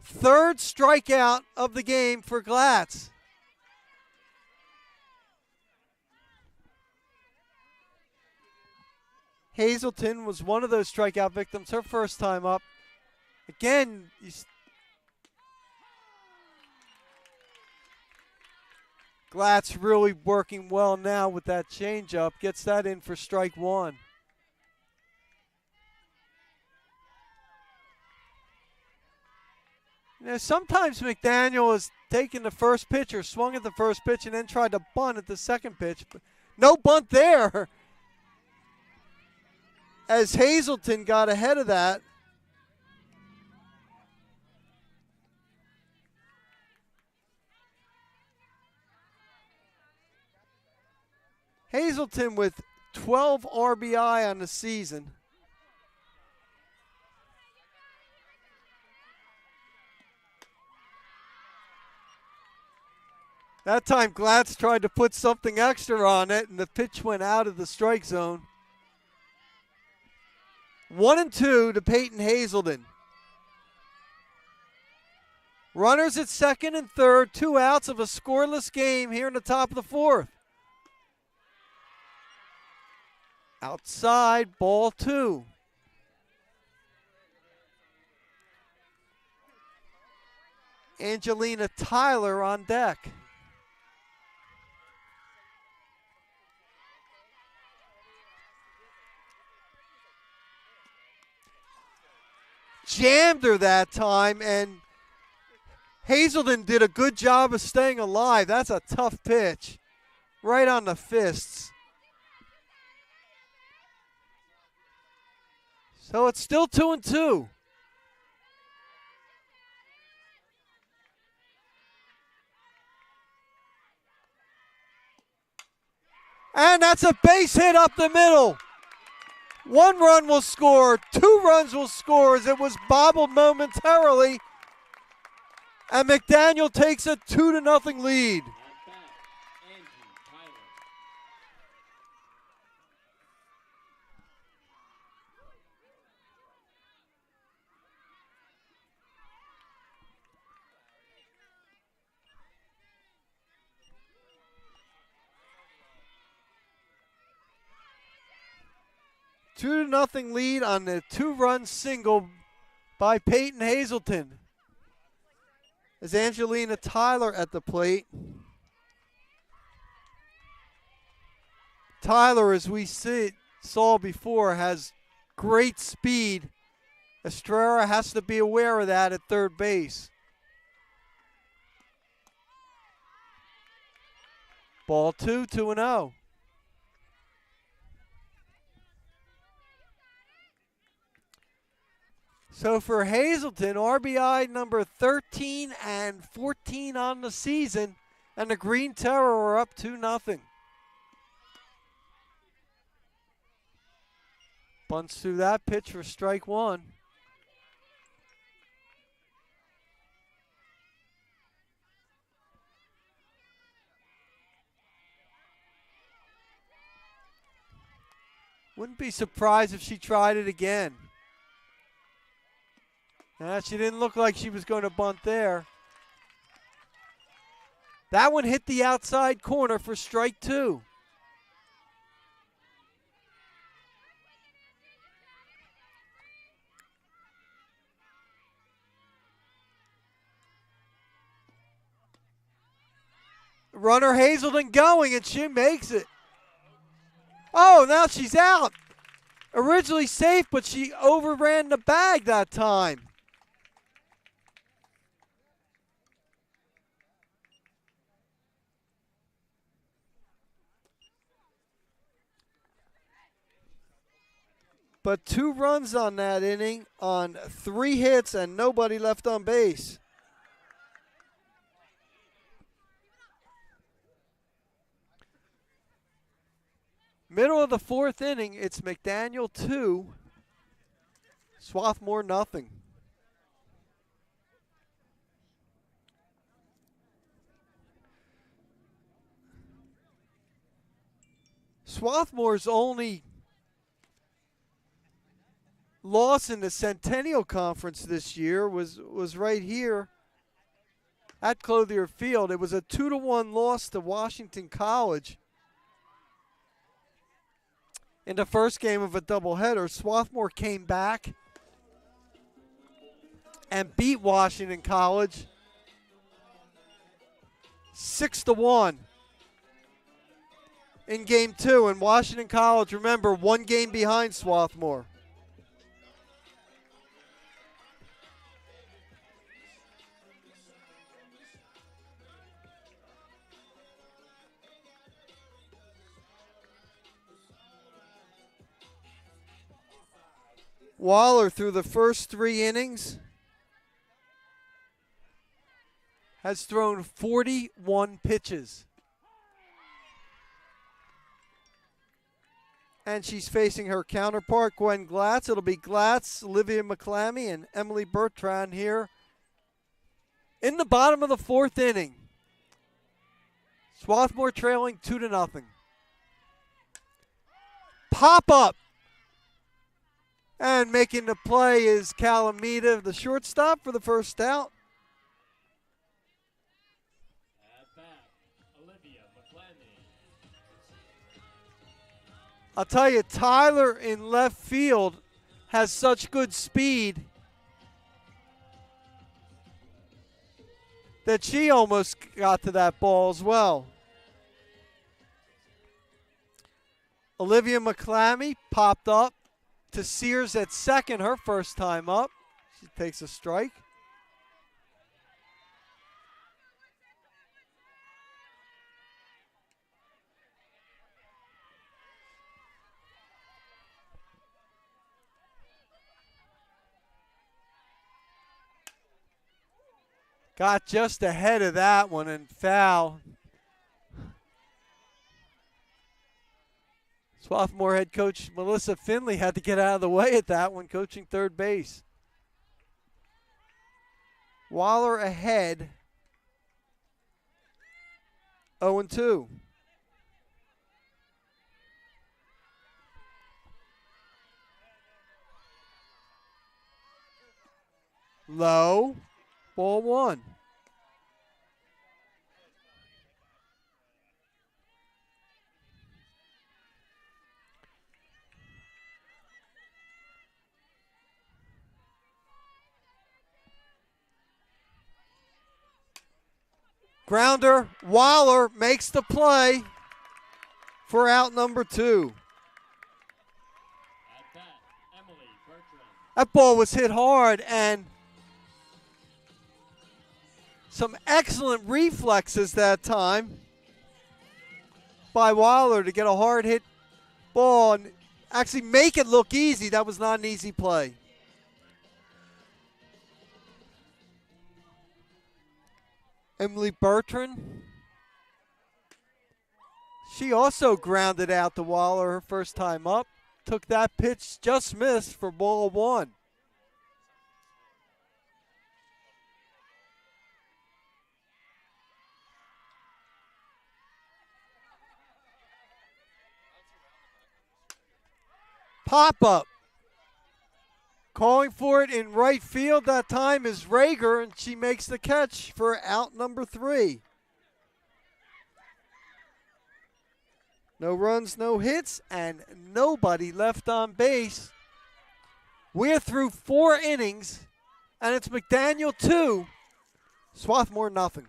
Third strikeout of the game for Glatz. Hazelton was one of those strikeout victims her first time up. Again, Glatz really working well now with that changeup. Gets that in for strike 1. You know, sometimes McDaniel has taken the first pitch or swung at the first pitch and then tried to bunt at the second pitch. But no bunt there. As Hazelton got ahead of that. Hazelton with 12 RBI on the season. That time Glatz tried to put something extra on it and the pitch went out of the strike zone. 1-2 to Peyton Hazelton. Runners at second and third, 2 outs of a scoreless game here in the top of the fourth. Outside, ball 2. Angelina Tyler on deck. Jammed her that time, and Hazelton did a good job of staying alive. That's a tough pitch. Right on the fists. So it's still 2-2. And that's a base hit up the middle. 1 run will score, 2 runs will score as it was bobbled momentarily. And McDaniel takes a 2-0 lead. 2-0 lead on the 2-run single by Peyton Hazelton. As Angelina Tyler at the plate. Tyler, as we saw before, has great speed. Estrella has to be aware of that at third base. Ball 2, 2-0. So for Hazelton, RBI number 13 and 14 on the season, and the Green Terror are up 2-0. Bunts through that pitch for strike one. Wouldn't be surprised if she tried it again. She didn't look like she was going to bunt there. That one hit the outside corner for strike two. Runner Hazelton going, and she makes it. Oh, now she's out. Originally safe, but she overran the bag that time. But 2 runs on that inning on 3 hits and nobody left on base. Middle of the 4th inning, it's McDaniel 2, Swarthmore nothing. Swarthmore's only loss in the Centennial Conference this year was right here at Clothier Field. It was a 2-1 loss to Washington College. In the first game of a doubleheader, Swarthmore came back and beat Washington College 6-1 in game 2. And Washington College, remember, 1 game behind Swarthmore. Waller, through the first 3 innings, has thrown 41 pitches. And she's facing her counterpart, Gwen Glatz. It'll be Glatz, Olivia McClammy, and Emily Bertrand here in the bottom of the 4th inning. Swarthmore trailing 2-0. Pop up. And making the play is Calamita, the shortstop, for the first out. At bat, Olivia McClammy. I'll tell you, Tyler in left field has such good speed that she almost got to that ball as well. Olivia McClammy popped up to Sears at second, her first time up. She takes a strike. Got just ahead of that one and foul. Swarthmore head coach Melissa Finley had to get out of the way at that one, coaching third base. Waller ahead, 0-2. Low, ball 1. Grounder, Waller makes the play for out number 2. At bat, Emily Bertrand. That ball was hit hard, and some excellent reflexes that time by Waller to get a hard hit ball and actually make it look easy. That was not an easy play. Emily Bertrand. She also grounded out to Waller her first time up. Took that pitch, just missed for ball 1. Pop up. Calling for it in right field that time is Rager, and she makes the catch for out number 3. No runs, no hits, and nobody left on base. We're through 4 innings, and it's McDaniel 2, Swarthmore nothing.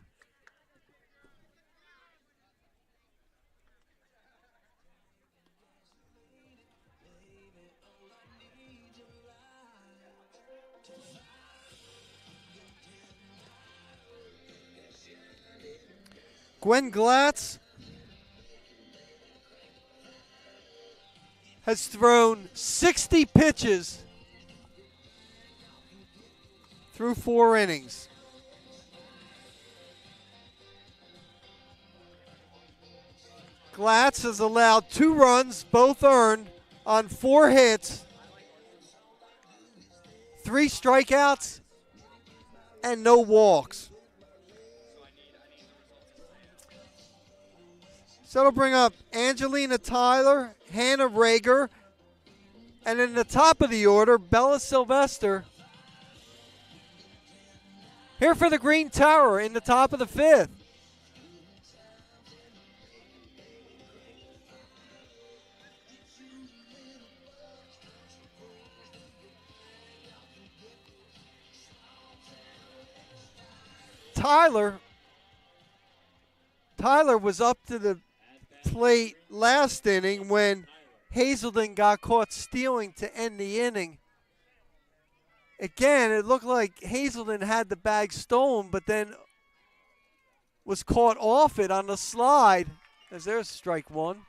Gwen Glatz has thrown 60 pitches through 4 innings. Glatz has allowed 2 runs, both earned, on 4 hits, 3 strikeouts, and no walks. So it'll bring up Angelina Tyler, Hannah Rager, and in the top of the order, Bella Sylvester. Here for the Green Tower in the top of the 5th. Tyler was up to the plate last inning when Hazelden got caught stealing to end the inning. Again, it looked like Hazelden had the bag stolen, but then was caught off it on the slide. As there's strike 1.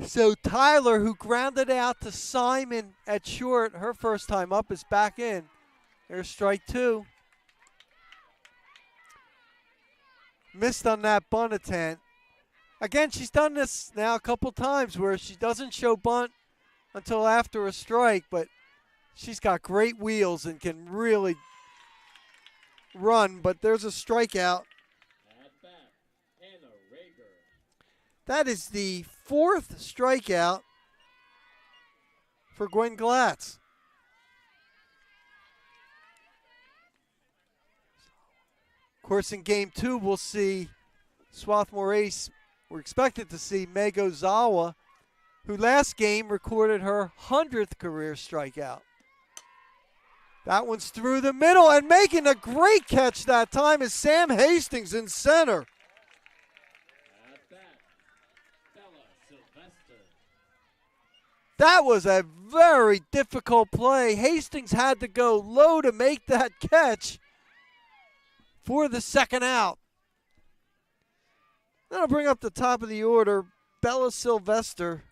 So Tyler, who grounded out to Simon at short, her first time up, is back in. There's strike 2. Missed on that bunt attempt. Again, she's done this now a couple times where she doesn't show bunt until after a strike, but she's got great wheels and can really run. But there's a strikeout. At bat, Hannah Rager. That is the 4th strikeout for Gwen Glatz. Of course, in Game 2, we'll see Swarthmore ace. We're expected to see Meg Ozawa, who last game recorded her 100th career strikeout. That one's through the middle, and making a great catch that time is Sam Hastings in center. At bat, Bella Sylvester. That was a very difficult play. Hastings had to go low to make that catch for the second out. That'll bring up the top of the order, Bella Sylvester.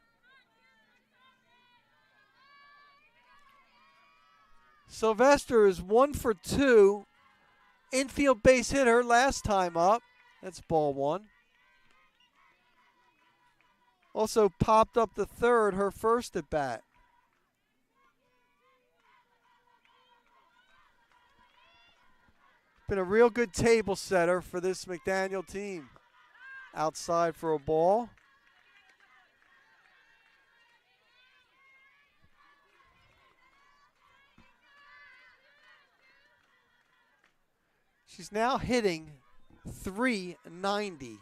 Sylvester is 1 for 2. Infield base hit her last time up. That's ball 1. Also popped up the third, her first at bat. Been a real good table setter for this McDaniel team. Outside for a ball. She's now hitting .390.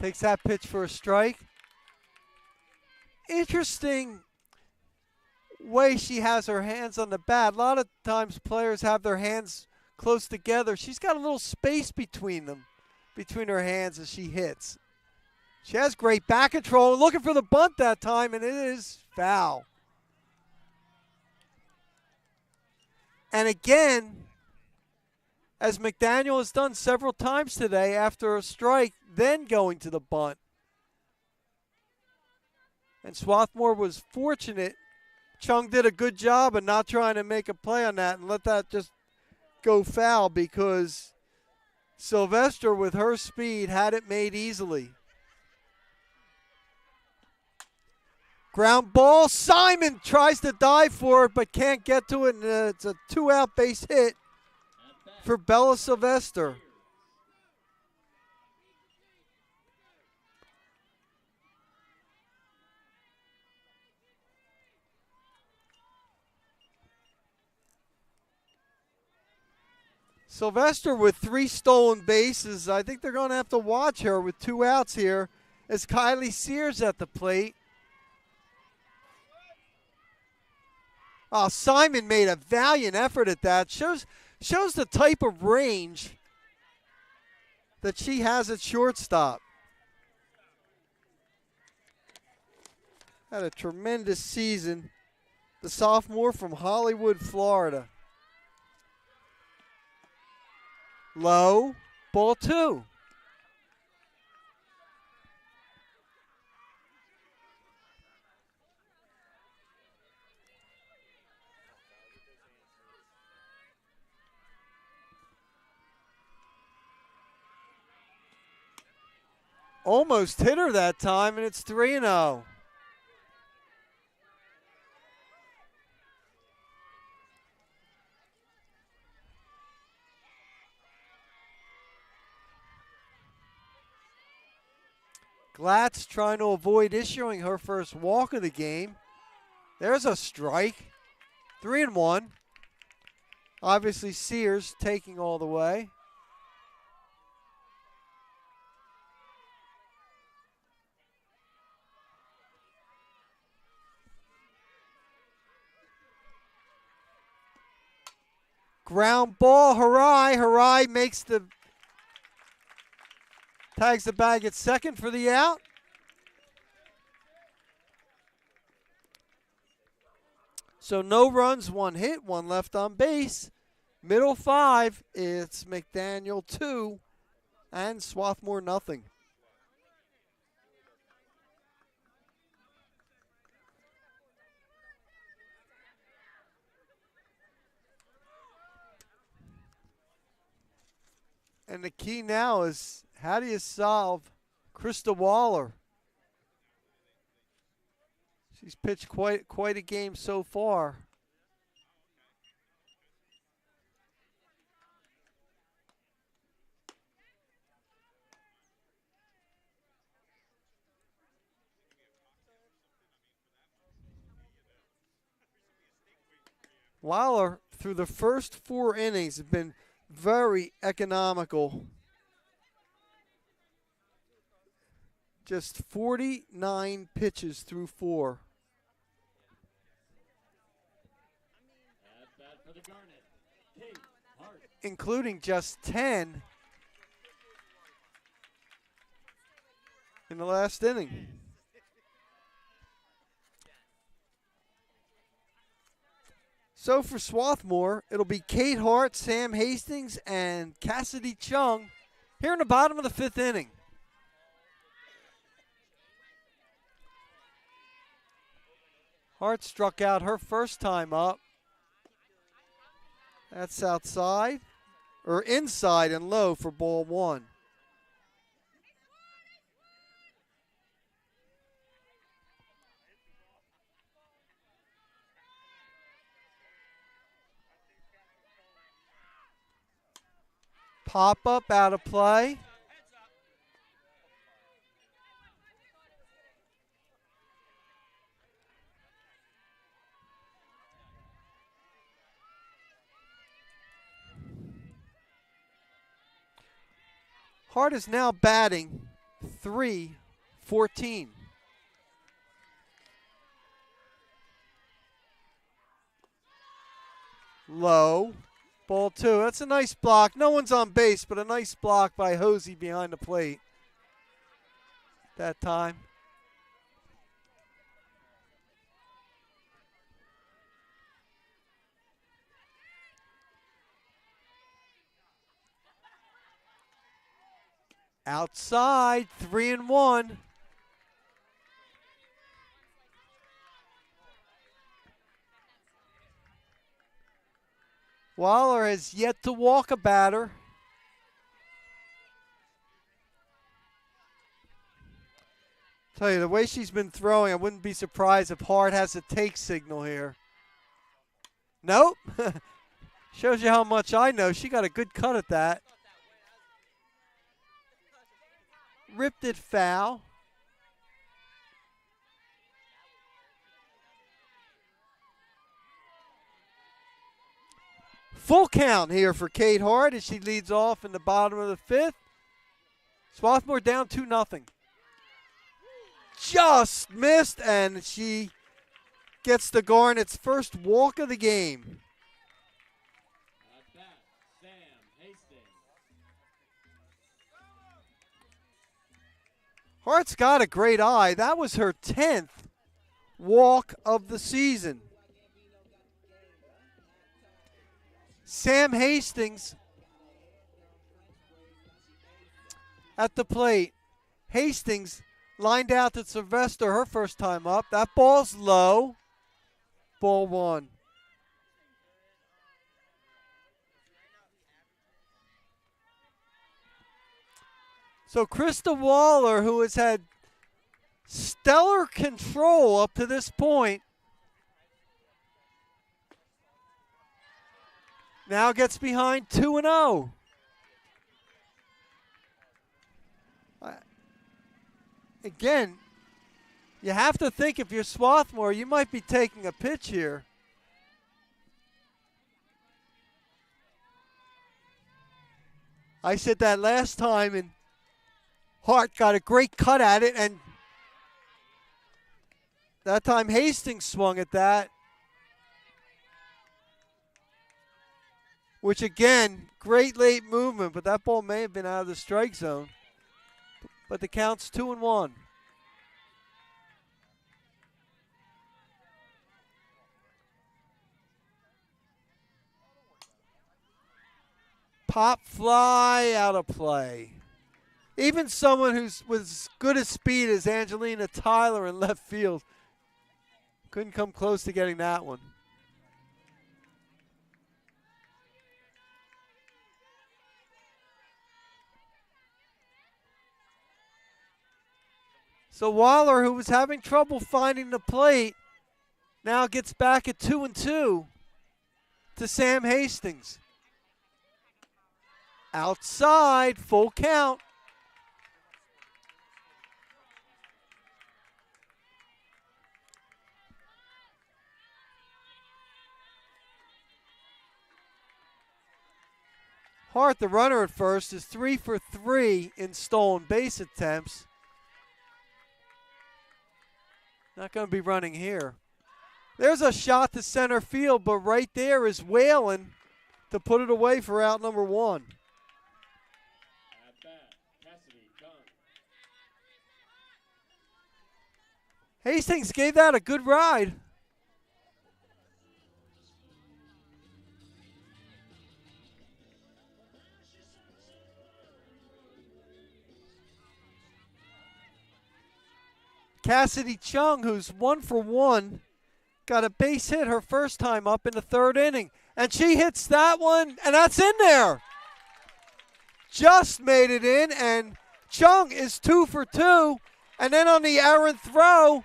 Takes that pitch for a strike. Interesting way she has her hands on the bat. A lot of times players have their hands close together. She's got a little space between them, between her hands as she hits. She has great back control. Looking for the bunt that time, and it is foul. And again, as McDaniel has done several times today, after a strike, then going to the bunt. And Swarthmore was fortunate. Chung did a good job of not trying to make a play on that and let that just go foul, because Sylvester, with her speed, had it made easily. Ground ball. Simon tries to dive for it but can't get to it, and it's a 2-out base hit for Bella Sylvester. Sylvester with 3 stolen bases. I think they're going to have to watch her with 2 outs here as Kylie Sears at the plate. Oh, Simon made a valiant effort at that. Shows the type of range that she has at shortstop. Had a tremendous season. The sophomore from Hollywood, Florida. Low, ball 2. Almost hit her that time, and it's 3-0. Glatz trying to avoid issuing her first walk of the game. There's a strike. 3-1. Obviously, Sears taking all the way. Ground ball, Harai. Harai makes the tags the bag at second for the out. So no runs, 1 hit, 1 left on base. Middle 5, it's McDaniel 2 and Swarthmore nothing. And the key now is, how do you solve Krista Waller? She's pitched quite a game so far. Waller, through the first 4 innings, has been very economical. Just 49 pitches through 4. Including just 10 in the last inning. So for Swarthmore, it'll be Kate Hart, Sam Hastings, and Cassidy Chung here in the bottom of the 5th inning. Hart struck out her first time up. That's outside, or inside and low for ball 1. Pop up out of play. Hart is now batting 23-14. Low. Ball 2. That's a nice block. No one's on base, but a nice block by Hosey behind the plate that time. Outside, 3-1. Waller has yet to walk a batter. Tell you, the way she's been throwing, I wouldn't be surprised if Hart has a take signal here. Nope. Shows you how much I know. She got a good cut at that. Ripped it foul. Full count here for Kate Hart as she leads off in the bottom of the 5th. Swarthmore down 2-0. Just missed, and she gets the Garnet's first walk of the game. At bat, Sam Hastings. Hart's got a great eye. That was her 10th walk of the season. Sam Hastings at the plate. Hastings lined out to Sylvester her first time up. That ball's low. Ball 1. So Krista Waller, who has had stellar control up to this point, now gets behind 2-0. Again, you have to think if you're Swarthmore, you might be taking a pitch here. I said that last time, and Hart got a great cut at it, and that time Hastings swung at that. Which, again, great late movement, but that ball may have been out of the strike zone. But the count's 2-1. Pop fly out of play. Even someone who's with as good a speed as Angelina Tyler in left field couldn't come close to getting that one. So Waller, who was having trouble finding the plate, now gets back at 2-2 to Sam Hastings. Outside, full count. Hart, the runner at first, is 3 for 3 in stolen base attempts. Not going to be running here. There's a shot to center field, but right there is Whalen to put it away for out number 1. At bat, Cassidy Chung. Hastings gave that a good ride. Cassidy Chung, who's 1 for 1, got a base hit her first time up in the 3rd inning. And she hits that one, and that's in there. Just made it in, and Chung is 2 for 2. And then on the errant throw,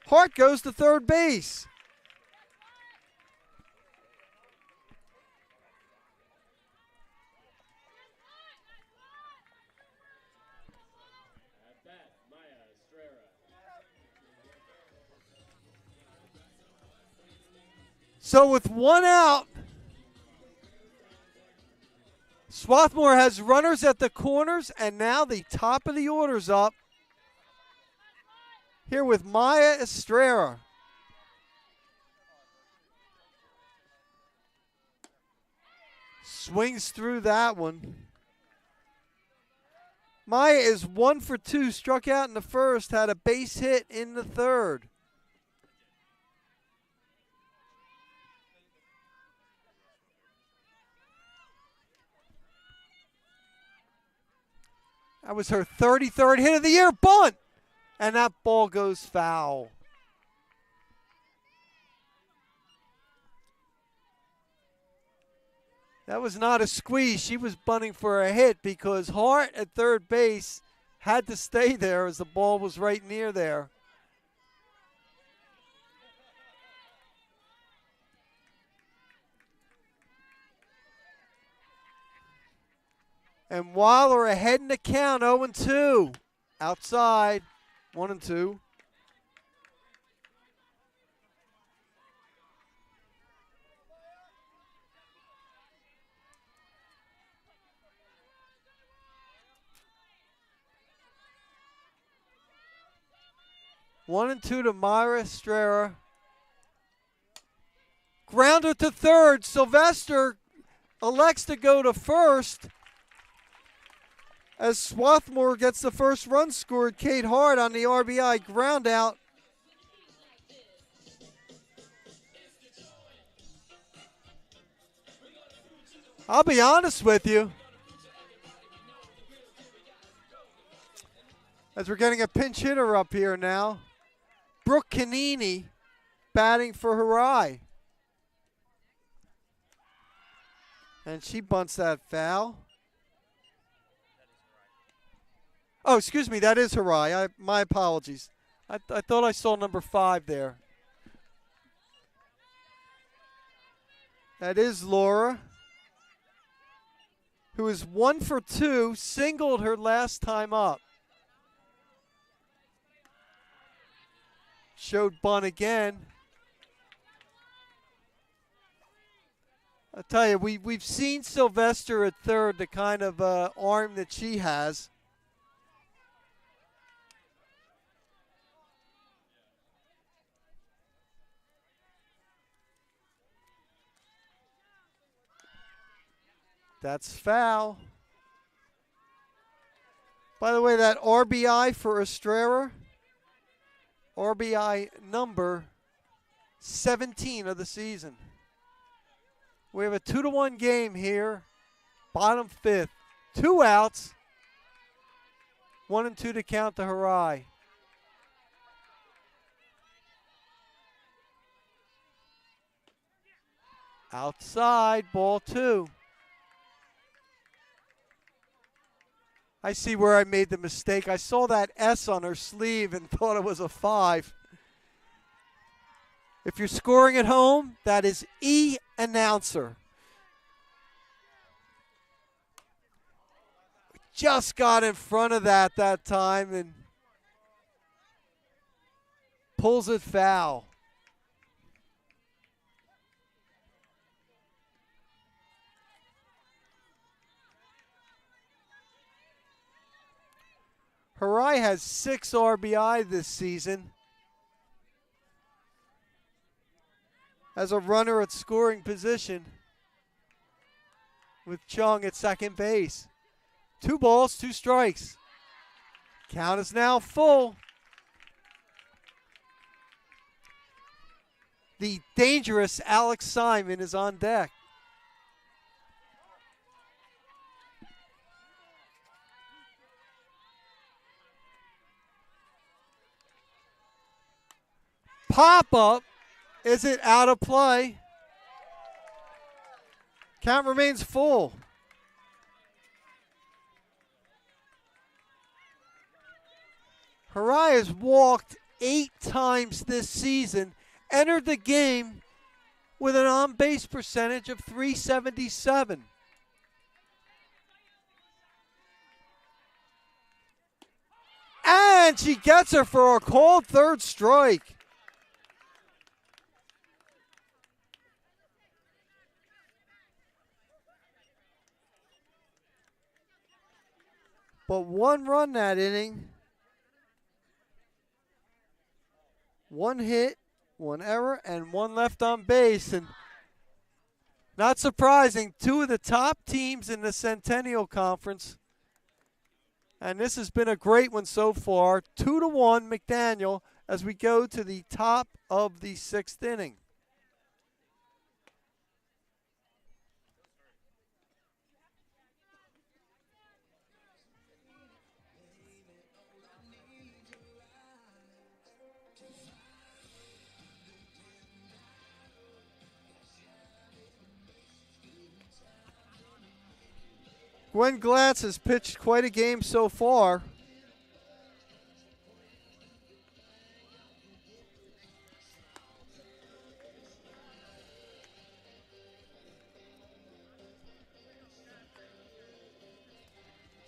Hart goes to third base. So with 1 out, Swarthmore has runners at the corners, and now the top of the order's up. Here with Maya Estrella. Swings through that one. Maya is 1 for 2, struck out in the first, had a base hit in the third. That was her 33rd hit of the year, bunt! And that ball goes foul. That was not a squeeze. She was bunting for a hit because Hart at third base had to stay there as the ball was right near there. And Weiler ahead in the count, 0-2. Outside, 1-2. One and two to Myra Estrella. Grounder to third. Sylvester elects to go to first as Swarthmore gets the first run scored. Kate Hart on the RBI ground out. I'll be honest with you. As we're getting a pinch hitter up here now. Brooke Canini batting for Harai. And she bunts that foul. Oh, excuse me, that is Harai. My apologies. I thought I saw number 5 there. That is Laura, who is 1 for 2, singled her last time up. Showed bunt again. I'll tell you, we've seen Sylvester at third, the kind of arm that she has. That's foul. By the way, that RBI for Estrella, RBI number 17 of the season. We have a 2-1 game here, bottom 5th. 2 outs, 1 and 2 to count to Harai. Outside, ball 2. I see where I made the mistake. I saw that S on her sleeve and thought it was a 5. If you're scoring at home, that is E announcer. Just got in front of that time and pulls it foul. Harai has 6 RBI this season as a runner at scoring position with Chung at second base. 2 balls, 2 strikes. Count is now full. The dangerous Alex Simon is on deck. Pop up. Is it out of play? Count remains full. Harai has walked 8 times this season, entered the game with an on-base percentage of .377. And she gets her for a called third strike. but 1 run that inning. 1 hit, 1 error, and 1 left on base. And not surprising, 2 of the top teams in the Centennial Conference. And this has been a great one so far. 2-1 McDaniel as we go to the top of the 6th inning. Gwen Glatz has pitched quite a game so far.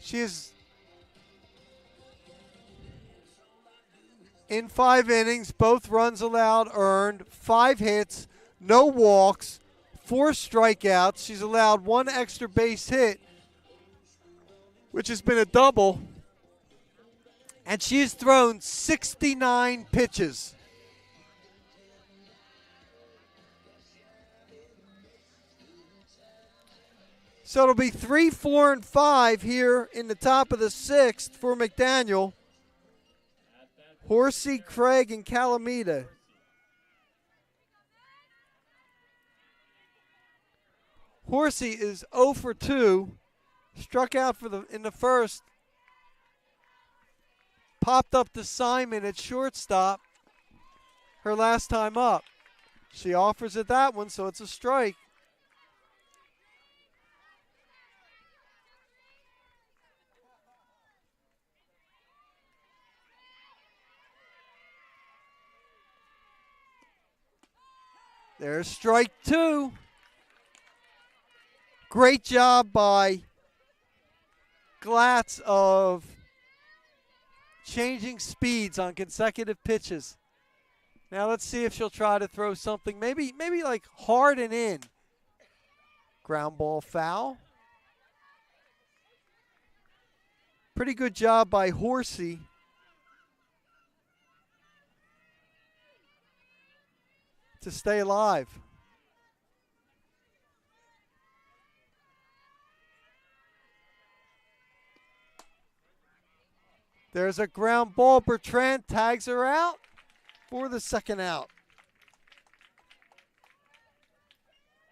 She is in 5 innings, both runs allowed earned, 5 hits, no walks, 4 strikeouts. She's allowed 1 extra base hit, which has been a double. And she has thrown 69 pitches. So it'll be 3, 4, and 5 here in the top of the 6th for McDaniel. Horsey, Craig, and Calamita. Horsey is 0 for 2. Struck out in the first. Popped up to Simon at shortstop her last time up. She offers it that one, so it's a strike. There's strike 2. Great job by Glatz of changing speeds on consecutive pitches. Now let's see if she'll try to throw something maybe like hard and in. Ground ball foul. Pretty good job by Horsey. To stay alive. There's a ground ball. Bertrand tags her out for the 2nd out.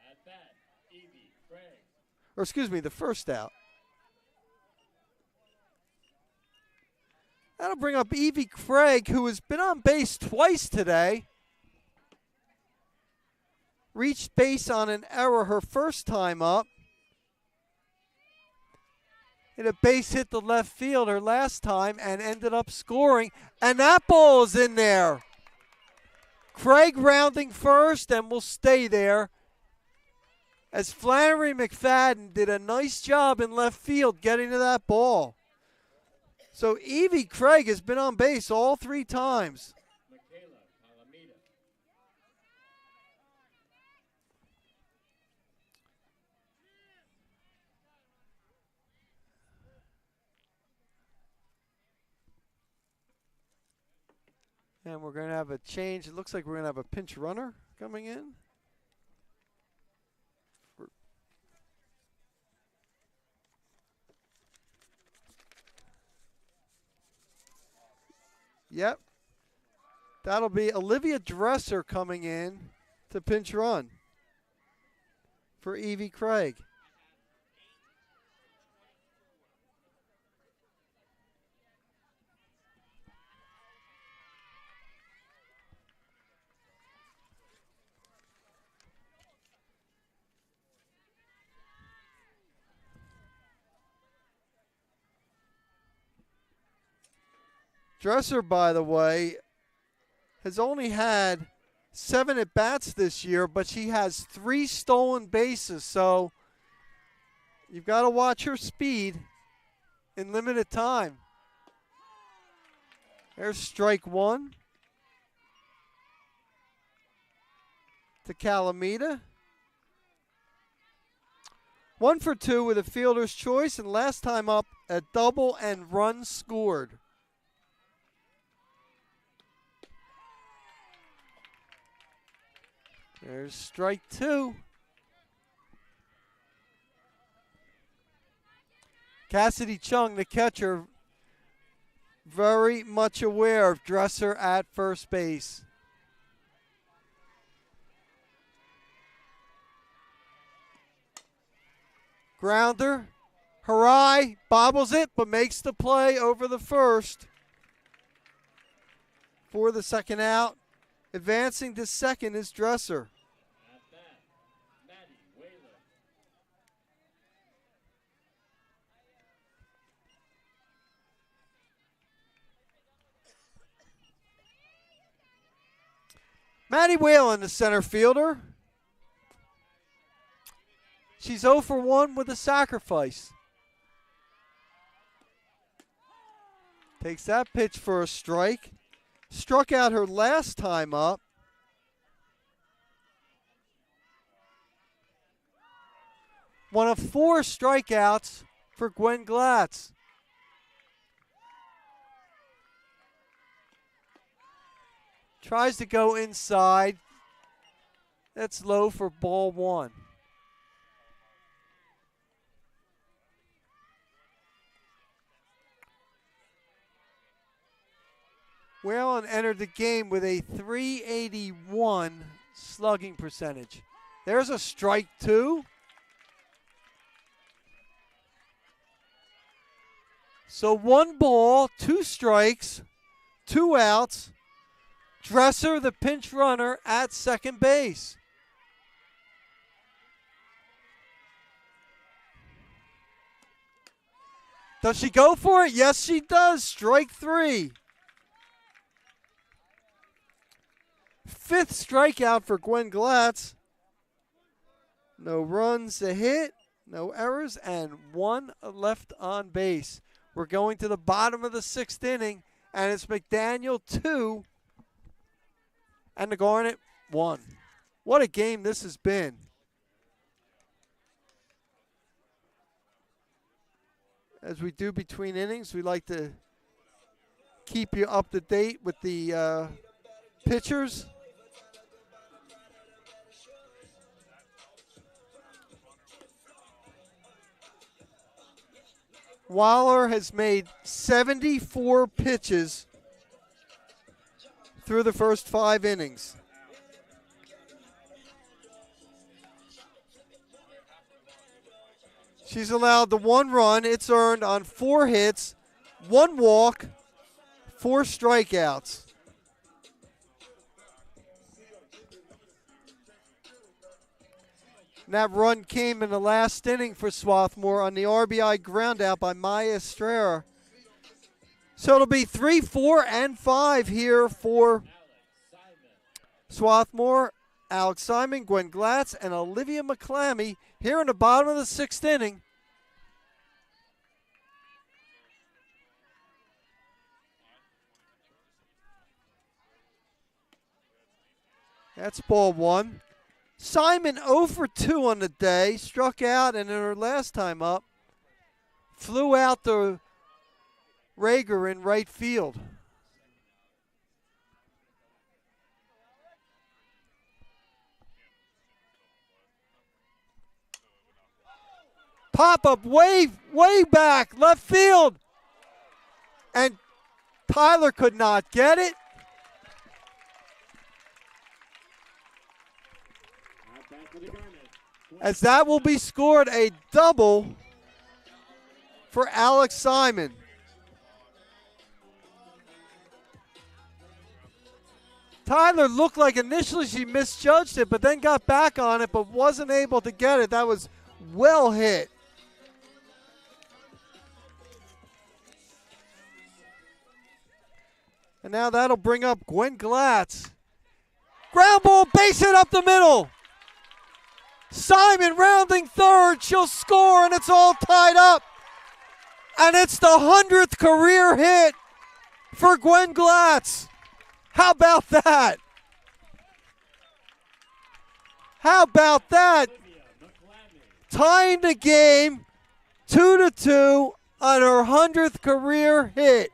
At bat, Evie Craig. Or excuse me, the 1st out. That'll bring up Evie Craig, who has been on base twice today. Reached base on an error her first time up. Hit a base hit to left field her last time and ended up scoring. And that ball is in there. Craig rounding first and will stay there. As Flannery McFadden did a nice job in left field getting to that ball. So Evie Craig has been on base all 3 times. And we're going to have a change. It looks like we're going to have a pinch runner coming in. Yep. That'll be Olivia Dresser coming in to pinch run for Evie Craig. Dresser, by the way, has only had 7 at-bats this year, but she has 3 stolen bases. So you've got to watch her speed in limited time. There's strike 1 to Calamita. 1 for 2 with a fielder's choice, and last time up, a double and run scored. There's strike 2. Cassidy Chung, the catcher, very much aware of Dresser at first base. Grounder, Harai bobbles it, but makes the play over the first for the second out. Advancing to second is Dresser. Maddie Whalen, the center fielder. She's 0 for 1 with a sacrifice. Takes that pitch for a strike. Struck out her last time up. One of 4 strikeouts for Gwen Glatz. Tries to go inside. That's low for ball 1. Whalen entered the game with a .381 slugging percentage. There's a strike 2. So 1 ball, 2 strikes, 2 outs. Dresser, the pinch runner, at second base. Does she go for it? Yes, she does. Strike 3. 5th strikeout for Gwen Glatz. No runs, a hit, no errors, and 1 left on base. We're going to the bottom of the 6th inning, and it's McDaniel 2 and the Garnet 1. What a game this has been. As we do between innings, we like to keep you up to date with the pitchers. Waller has made 74 pitches through the first 5 innings. She's allowed the 1 run. It's earned on 4 hits, 1 walk, 4 strikeouts. And that run came in the last inning for Swarthmore on the RBI groundout by Maya Estrella. So it'll be 3, 4, and 5 here for Swarthmore, Alex Simon, Gwen Glatz, and Olivia McClammy here in the bottom of the 6th inning. That's ball 1. Simon 0 for 2 on the day, struck out, and in her last time up, flew out to Rager in right field. Pop up way back, left field. And Tyler could not get it. As that will be scored, a double for Alex Simon. Tyler looked like initially she misjudged it, but then got back on it, but wasn't able to get it. That was well hit. And now that'll bring up Gwen Glatz. Ground ball, base hit up the middle. Simon rounding third. She'll score, and it's all tied up. And it's the 100th career hit for Gwen Glatz. How about that? How about that? tying the game 2-2 on her 100th career hit.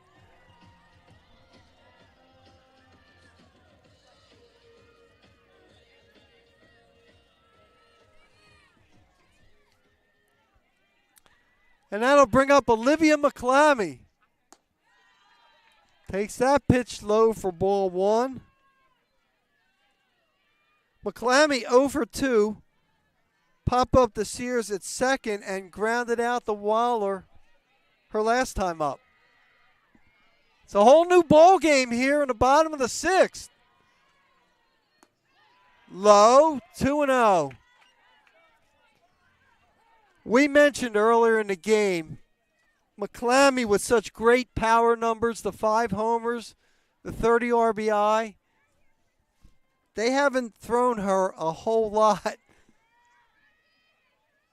And that'll bring up Olivia McClammy. Takes that pitch low for ball one. McClammy 0 for 2. Pop up the Sears at second and grounded out the Waller her last time up. It's a whole new ball game here in the bottom of the sixth. Low, 2-0. We mentioned earlier in the game, McClammy with such great power numbers, the 5 homers, the 30 RBI. They haven't thrown her a whole lot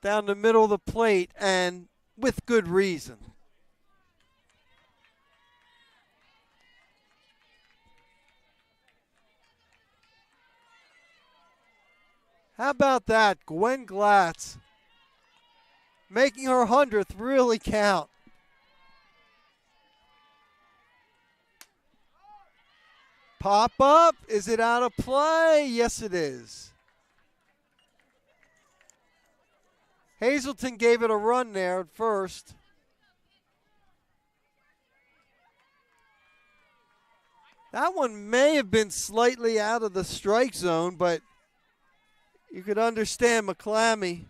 down the middle of the plate, and with good reason. How about that? Gwen Glatz making her 100th really count. Pop up. Is it out of play? Yes, it is. Hazelton gave it a run there at first. That one may have been slightly out of the strike zone, but you could understand McClammy,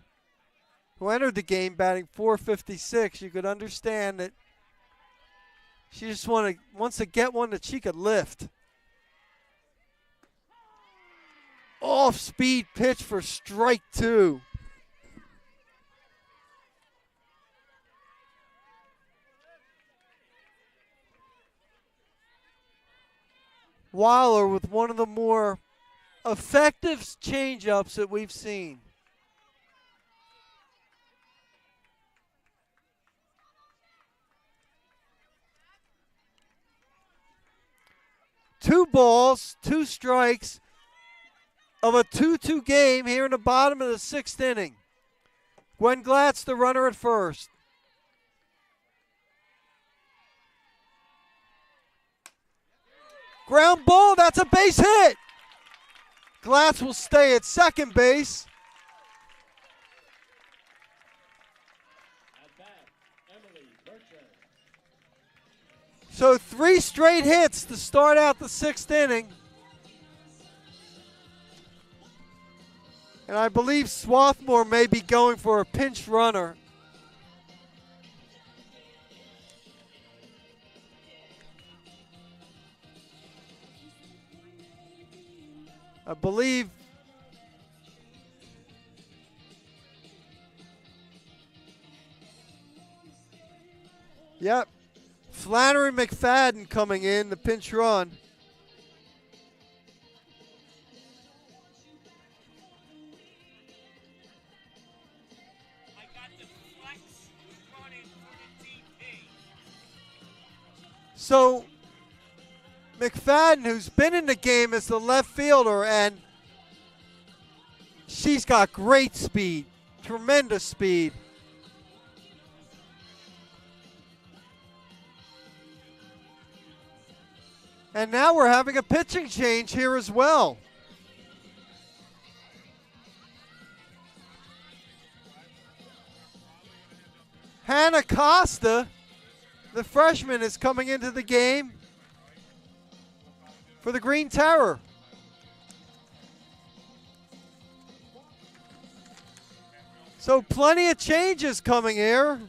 who entered the game batting .456, you could understand that she just wants to get one that she could lift. Off-speed pitch for strike 2. Waller with one of the more effective changeups that we've seen. Two balls, 2 strikes of a 2-2 game here in the bottom of the 6th inning. Gwen Glatz, the runner at first. Ground ball, that's a base hit. Glatz will stay at second base. At bat, Emily Bertrand. So 3 straight hits to start out the 6th inning. And I believe Swarthmore may be going for a pinch runner. I believe yep. Flannery McFadden coming in, the pinch run. So McFadden, who's been in the game as the left fielder, and she's got great speed, tremendous speed. And now we're having a pitching change here as well. Hannah Costa, the freshman, is coming into the game for the Green Terror. So plenty of changes coming here.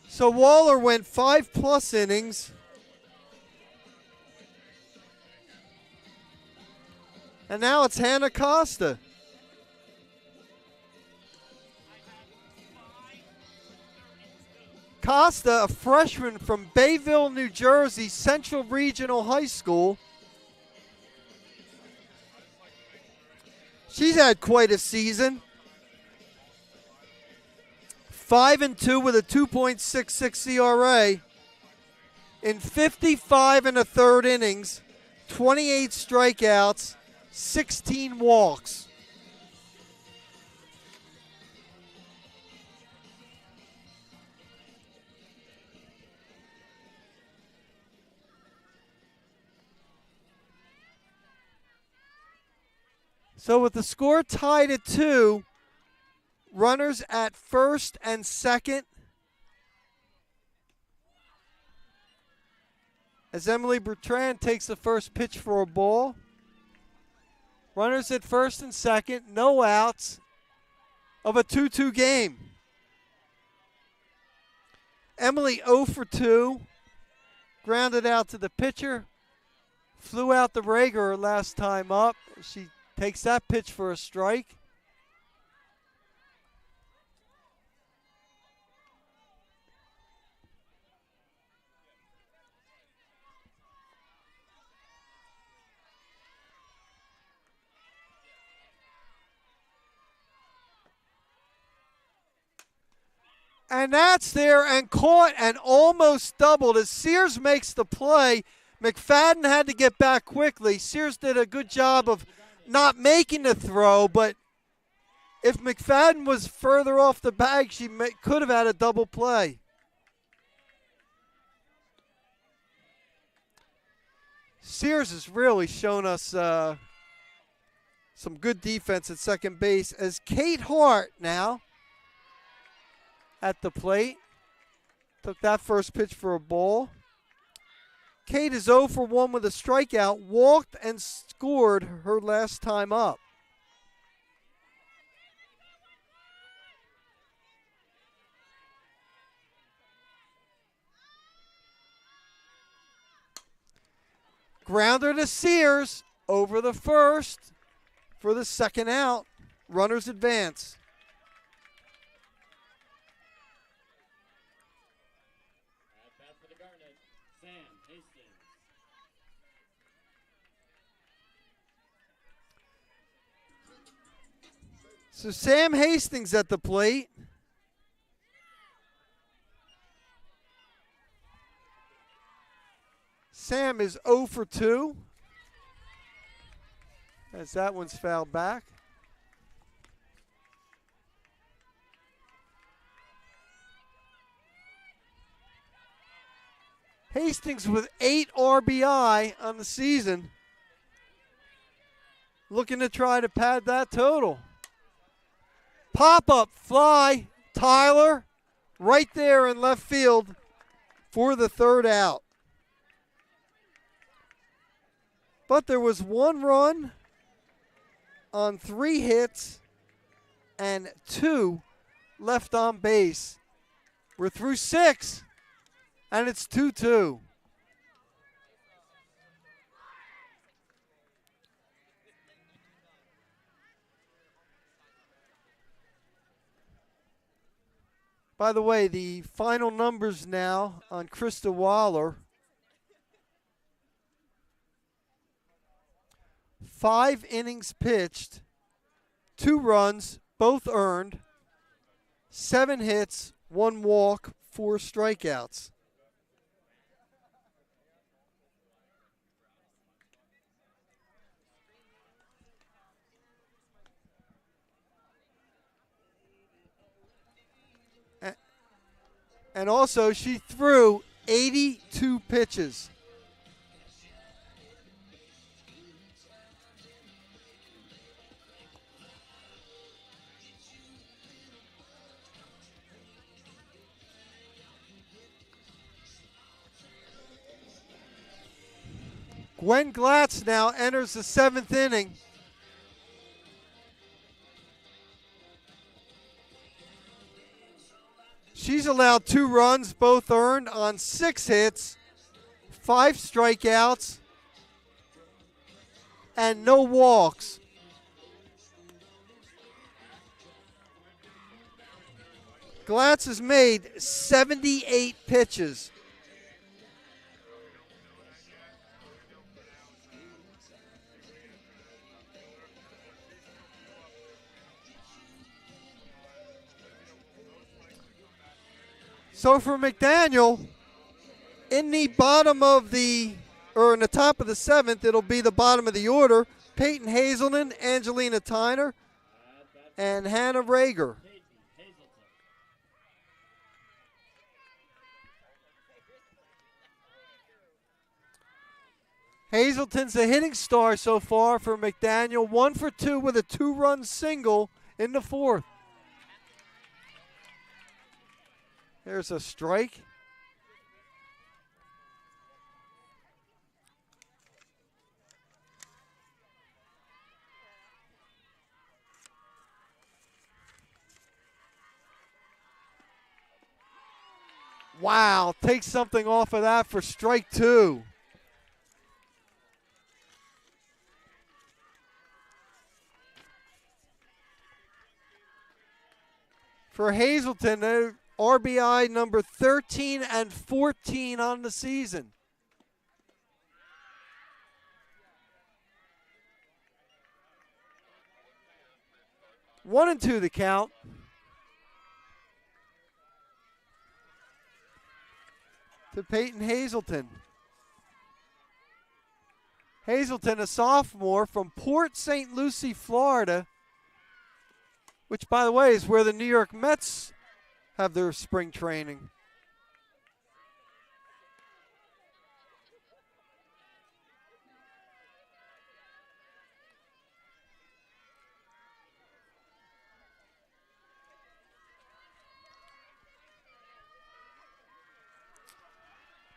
So Waller went 5+ innings. And now it's Hannah Costa. Costa, a freshman from Bayville, New Jersey, Central Regional High School. She's had quite a season. 5-2 with a 2.66 ERA in 55 and a third innings, 28 strikeouts, 16 walks. So with the score tied at 2, runners at first and second, as Emily Bertrand takes the first pitch for a ball. Runners at first and second, no outs of a 2-2 game. Emily 0 for 2, grounded out to the pitcher, flew out the Rager last time up. She takes that pitch for a strike. And that's there and caught and almost doubled as Sears makes the play. McFadden had to get back quickly. Sears did a good job of not making the throw, but if McFadden was further off the bag, she could have had a double play. Sears has really shown us some good defense at second base as Kate Hart now at the plate. Took that first pitch for a ball. Kate is 0 for 1 with a strikeout, walked and scored her last time up. Grounder to Sears over the first for the second out. Runners advance. So Sam Hastings at the plate. Sam is 0 for 2 as that one's fouled back. Hastings with 8 RBI on the season. Looking to try to pad that total. Pop-up fly, Tyler, right there in left field for the third out. But there was 1 run on 3 hits and 2 left on base. We're through 6, and it's 2-2. By the way, the final numbers now on Krista Waller. 5 innings pitched, 2 runs, both earned, 7 hits, 1 walk, 4 strikeouts. And also, she threw 82 pitches. Gwen Glatz now enters the 7th inning. She's allowed 2 runs, both earned on 6 hits, 5 strikeouts, and no walks. Glatz has made 78 pitches. So for McDaniel, in the bottom of the, or in the top of the seventh, it'll be the bottom of the order. Peyton Hazelton, Angelina Tyner, and Hannah Rager. Hazelton's a hitting star so far for McDaniel. 1 for 2 with a 2-run single in the fourth. There's a strike. Wow, take something off of that for strike 2. For Hazelton, RBI number 13 and 14 on the season. One and two the count. To Peyton Hazelton. Hazelton, a sophomore from Port St. Lucie, Florida, which, by the way, is where the New York Mets have their spring training.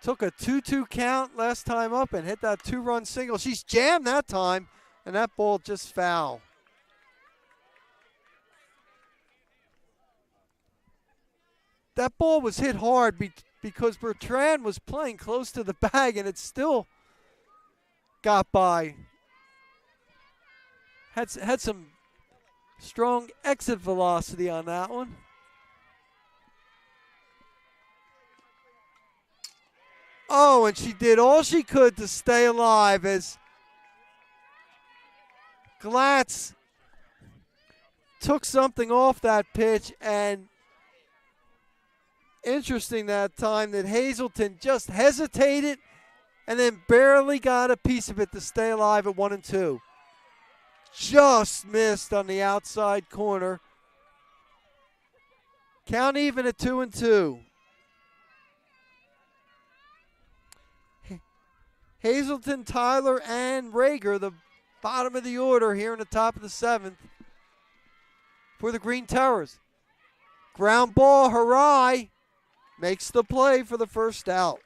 Took a 2-2 count last time up and hit that 2-run single. She's jammed that time, and that ball just foul. That ball was hit hard because Bertrand was playing close to the bag, and it still got by. Had some strong exit velocity on that one. Oh, and she did all she could to stay alive as Glatz took something off that pitch, and interesting that time that Hazelton just hesitated and then barely got a piece of it to stay alive at 1 and 2. Just missed on the outside corner. Count even at 2 and 2. Hazelton, Tyler, and Rager, the bottom of the order here in the top of the seventh for the Green Terrors. Ground ball, Harai makes the play for the first out.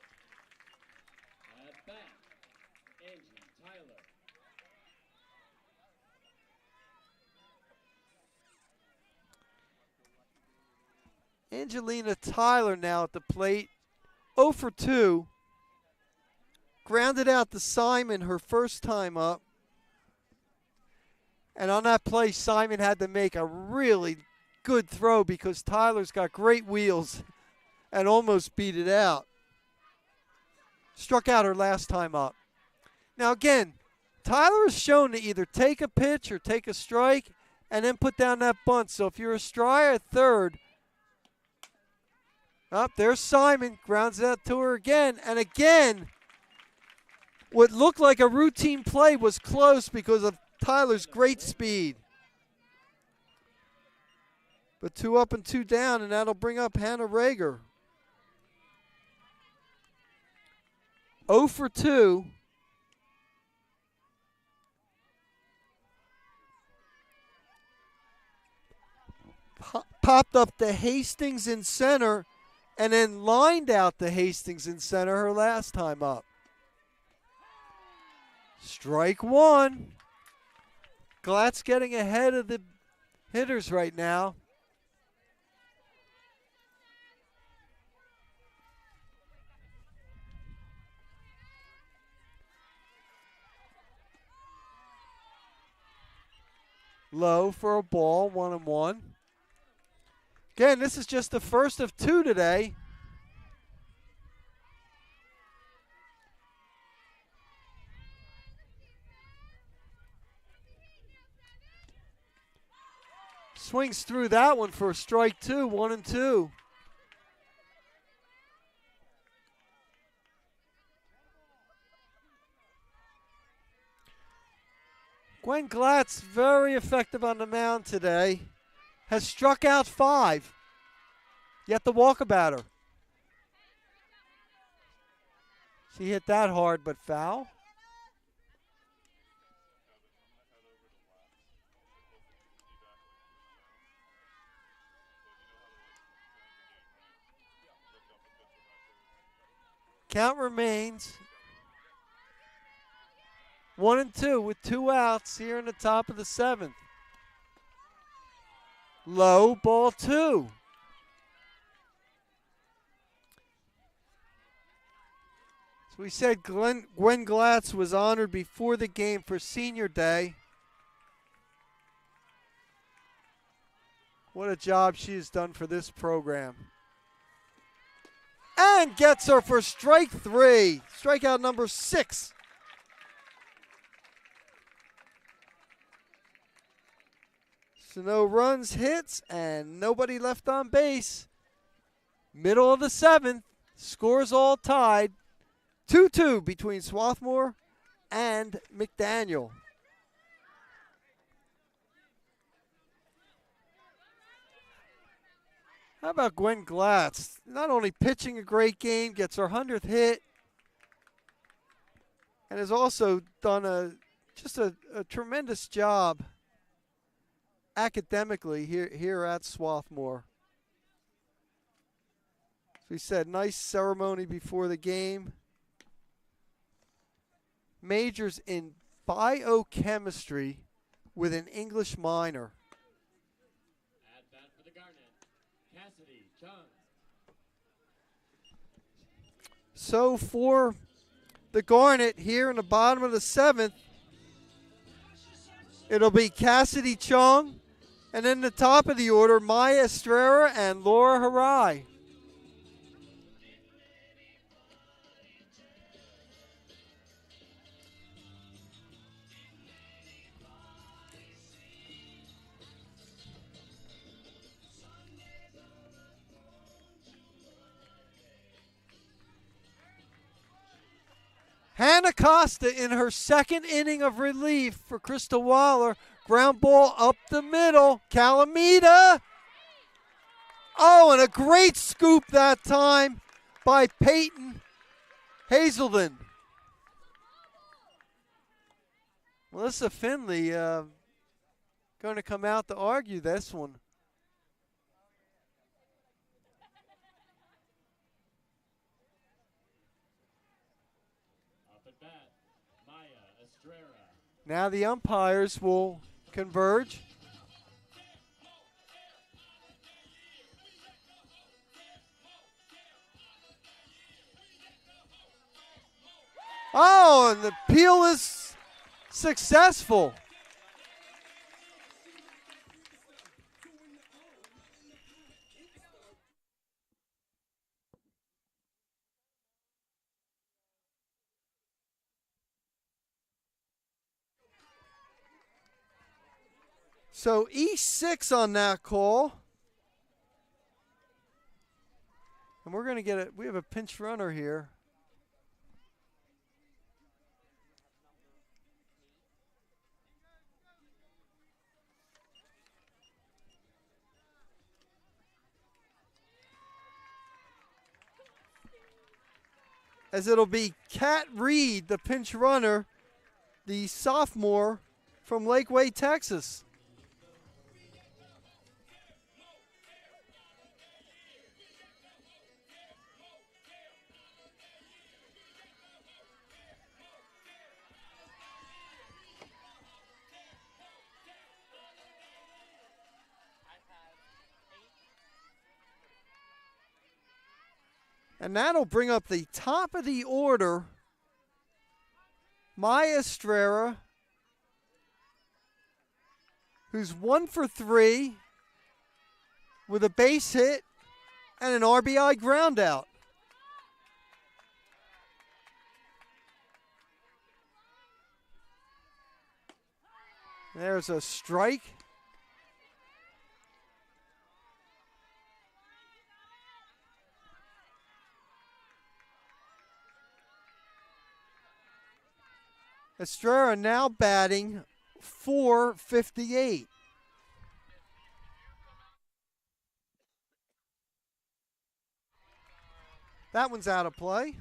At bat, Angie Tyler. Angelina Tyler now at the plate, 0 for 2. Grounded out to Simon her first time up. And on that play, Simon had to make a really good throw because Tyler's got great wheels and almost beat it out. Struck out her last time up. Now again, Tyler has shown to either take a pitch or take a strike and then put down that bunt. So if you're a Stryer at third, up there's Simon, grounds out to her again, and again, what looked like a routine play was close because of Tyler's great speed. But 2 up and 2 down, and that'll bring up Hannah Rager. 0 for 2. Popped up to Hastings in center and then lined out to Hastings in center her last time up. Strike 1. Glatz getting ahead of the hitters right now. Low for a ball, 1-1. Again, this is just the first of 2 today. Swings through that one for a strike 2, 1 and 2. Gwen Glatz, very effective on the mound today, has struck out 5. Yet the walkabout her. She hit that hard but foul. Count remains 1-2 with 2 outs here in the top of the 7th. Low, ball 2. So we said Gwen Glatz was honored before the game for Senior Day. What a job she has done for this program. And gets her for strike 3. Strikeout number 6. So no runs, hits, and nobody left on base. Middle of the 7th. Scores all tied. 2-2 between Swarthmore and McDaniel. How about Gwen Glatz? Not only pitching a great game, gets her 100th hit, and has also done a tremendous job academically here at Swarthmore. So we said nice ceremony before the game. Majors in biochemistry with an English minor. At bat for the Garnet, Cassidy Chung. So for the Garnet here in the bottom of the 7th, it'll be Cassidy Chung, and then the top of the order, Maya Estrella and Laura Harai. Hannah Costa in her 2nd inning of relief for Crystal Waller. Ground ball up the middle. Calamita. Oh, and a great scoop that time by Peyton Hazelden. Melissa Finley going to come out to argue this one. Now the umpires will converge. Oh, and the peel is successful. So E6 on that call. And we're going to get it. We have a pinch runner here. As it'll be Kat Reed, the pinch runner, the sophomore from Lakeway, Texas. And that'll bring up the top of the order, Maya Estrella, who's 1 for 3 with a base hit and an RBI groundout. There's a strike. Estrella now batting 4:58. That one's out of play.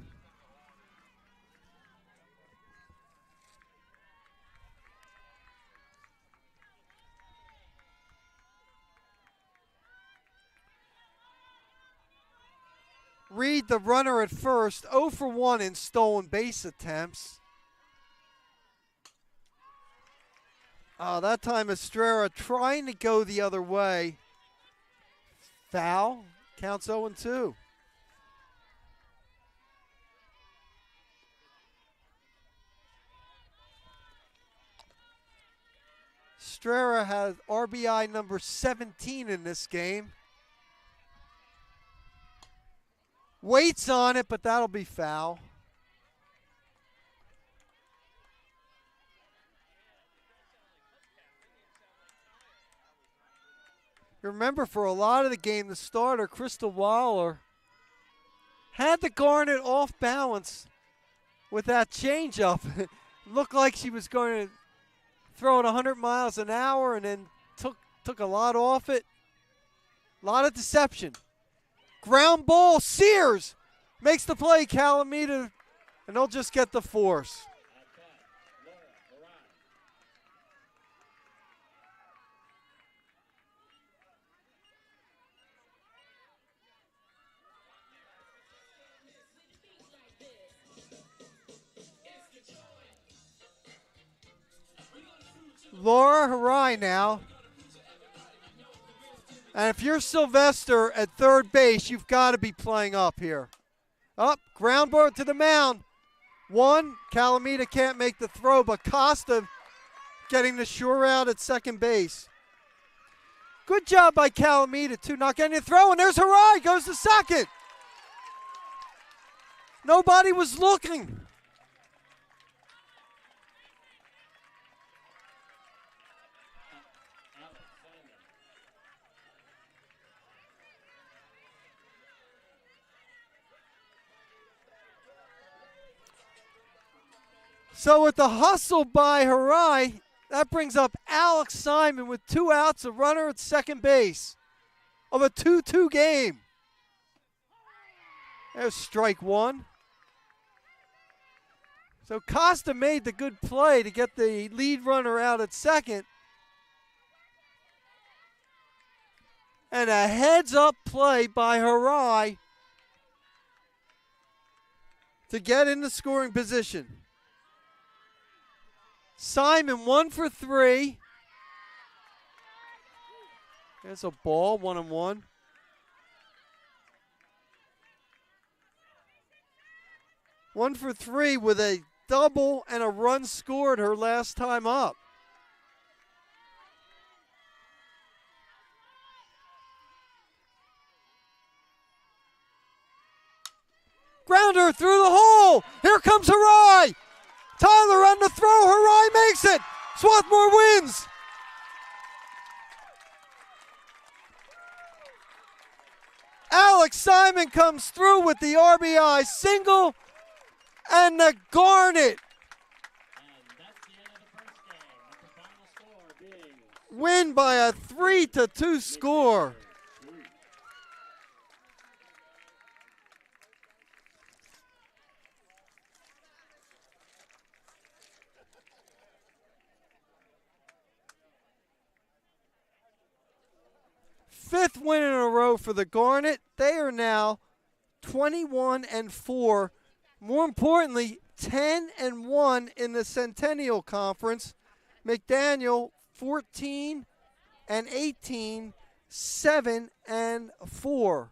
Reed, the runner at first, 0 for 1 in stolen base attempts. That time Estrella trying to go the other way. Foul. Counts 0-2. Estrella has RBI number 17 in this game. Waits on it, but that'll be foul. You remember for a lot of the game, the starter, Crystal Waller, had the Garnet off balance with that changeup. It looked like she was going to throw it 100 miles an hour and then took a lot off it. A lot of deception. Ground ball, Sears makes the play, Calamita, and they'll just get the force. Laura Harai now. And if you're Sylvester at third base, you've got to be playing up here. Up, ground ball to the mound. One, Calamita can't make the throw, but Costa getting the sure out at second base. Good job by Calamita, too, not getting a throw, and there's Harai, goes to second. Nobody was looking. So with the hustle by Harai, that brings up Alex Simon with 2 outs, a runner at second base of a 2-2 game. There's strike one. So Costa made the good play to get the lead runner out at second. And a heads-up play by Harai to get in the scoring position. Simon 1 for 3. There's a ball, 1-1. One for 3 with a double and a run scored her last time up. Grounder through the hole. Here comes Harai. Tyler on the throw. Harai makes it. Swarthmore wins. Alex Simon comes through with the RBI single and the Garnet. And that's the end of the first game, with the final score being Win by a 3-2 score. Fifth win in a row for the Garnet. They are now 21-4. More importantly, 10-1 in the Centennial Conference. McDaniel 14-18, 7-4.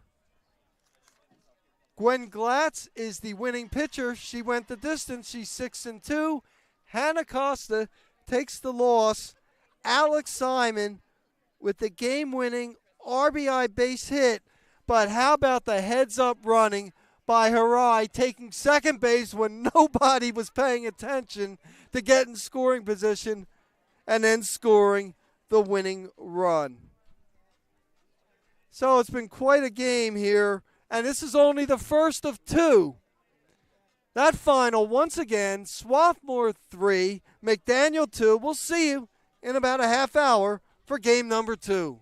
Gwen Glatz is the winning pitcher. She went the distance. She's 6-2. Hannah Costa takes the loss. Alex Simon with the game-winning RBI base hit. But how about the heads-up running by Harai, taking second base when nobody was paying attention to get in scoring position and then scoring the winning run. So it's been quite a game here, and this is only the first of two. That final, once again, Swarthmore 3, McDaniel 2. We'll see you in about a half hour for game number 2.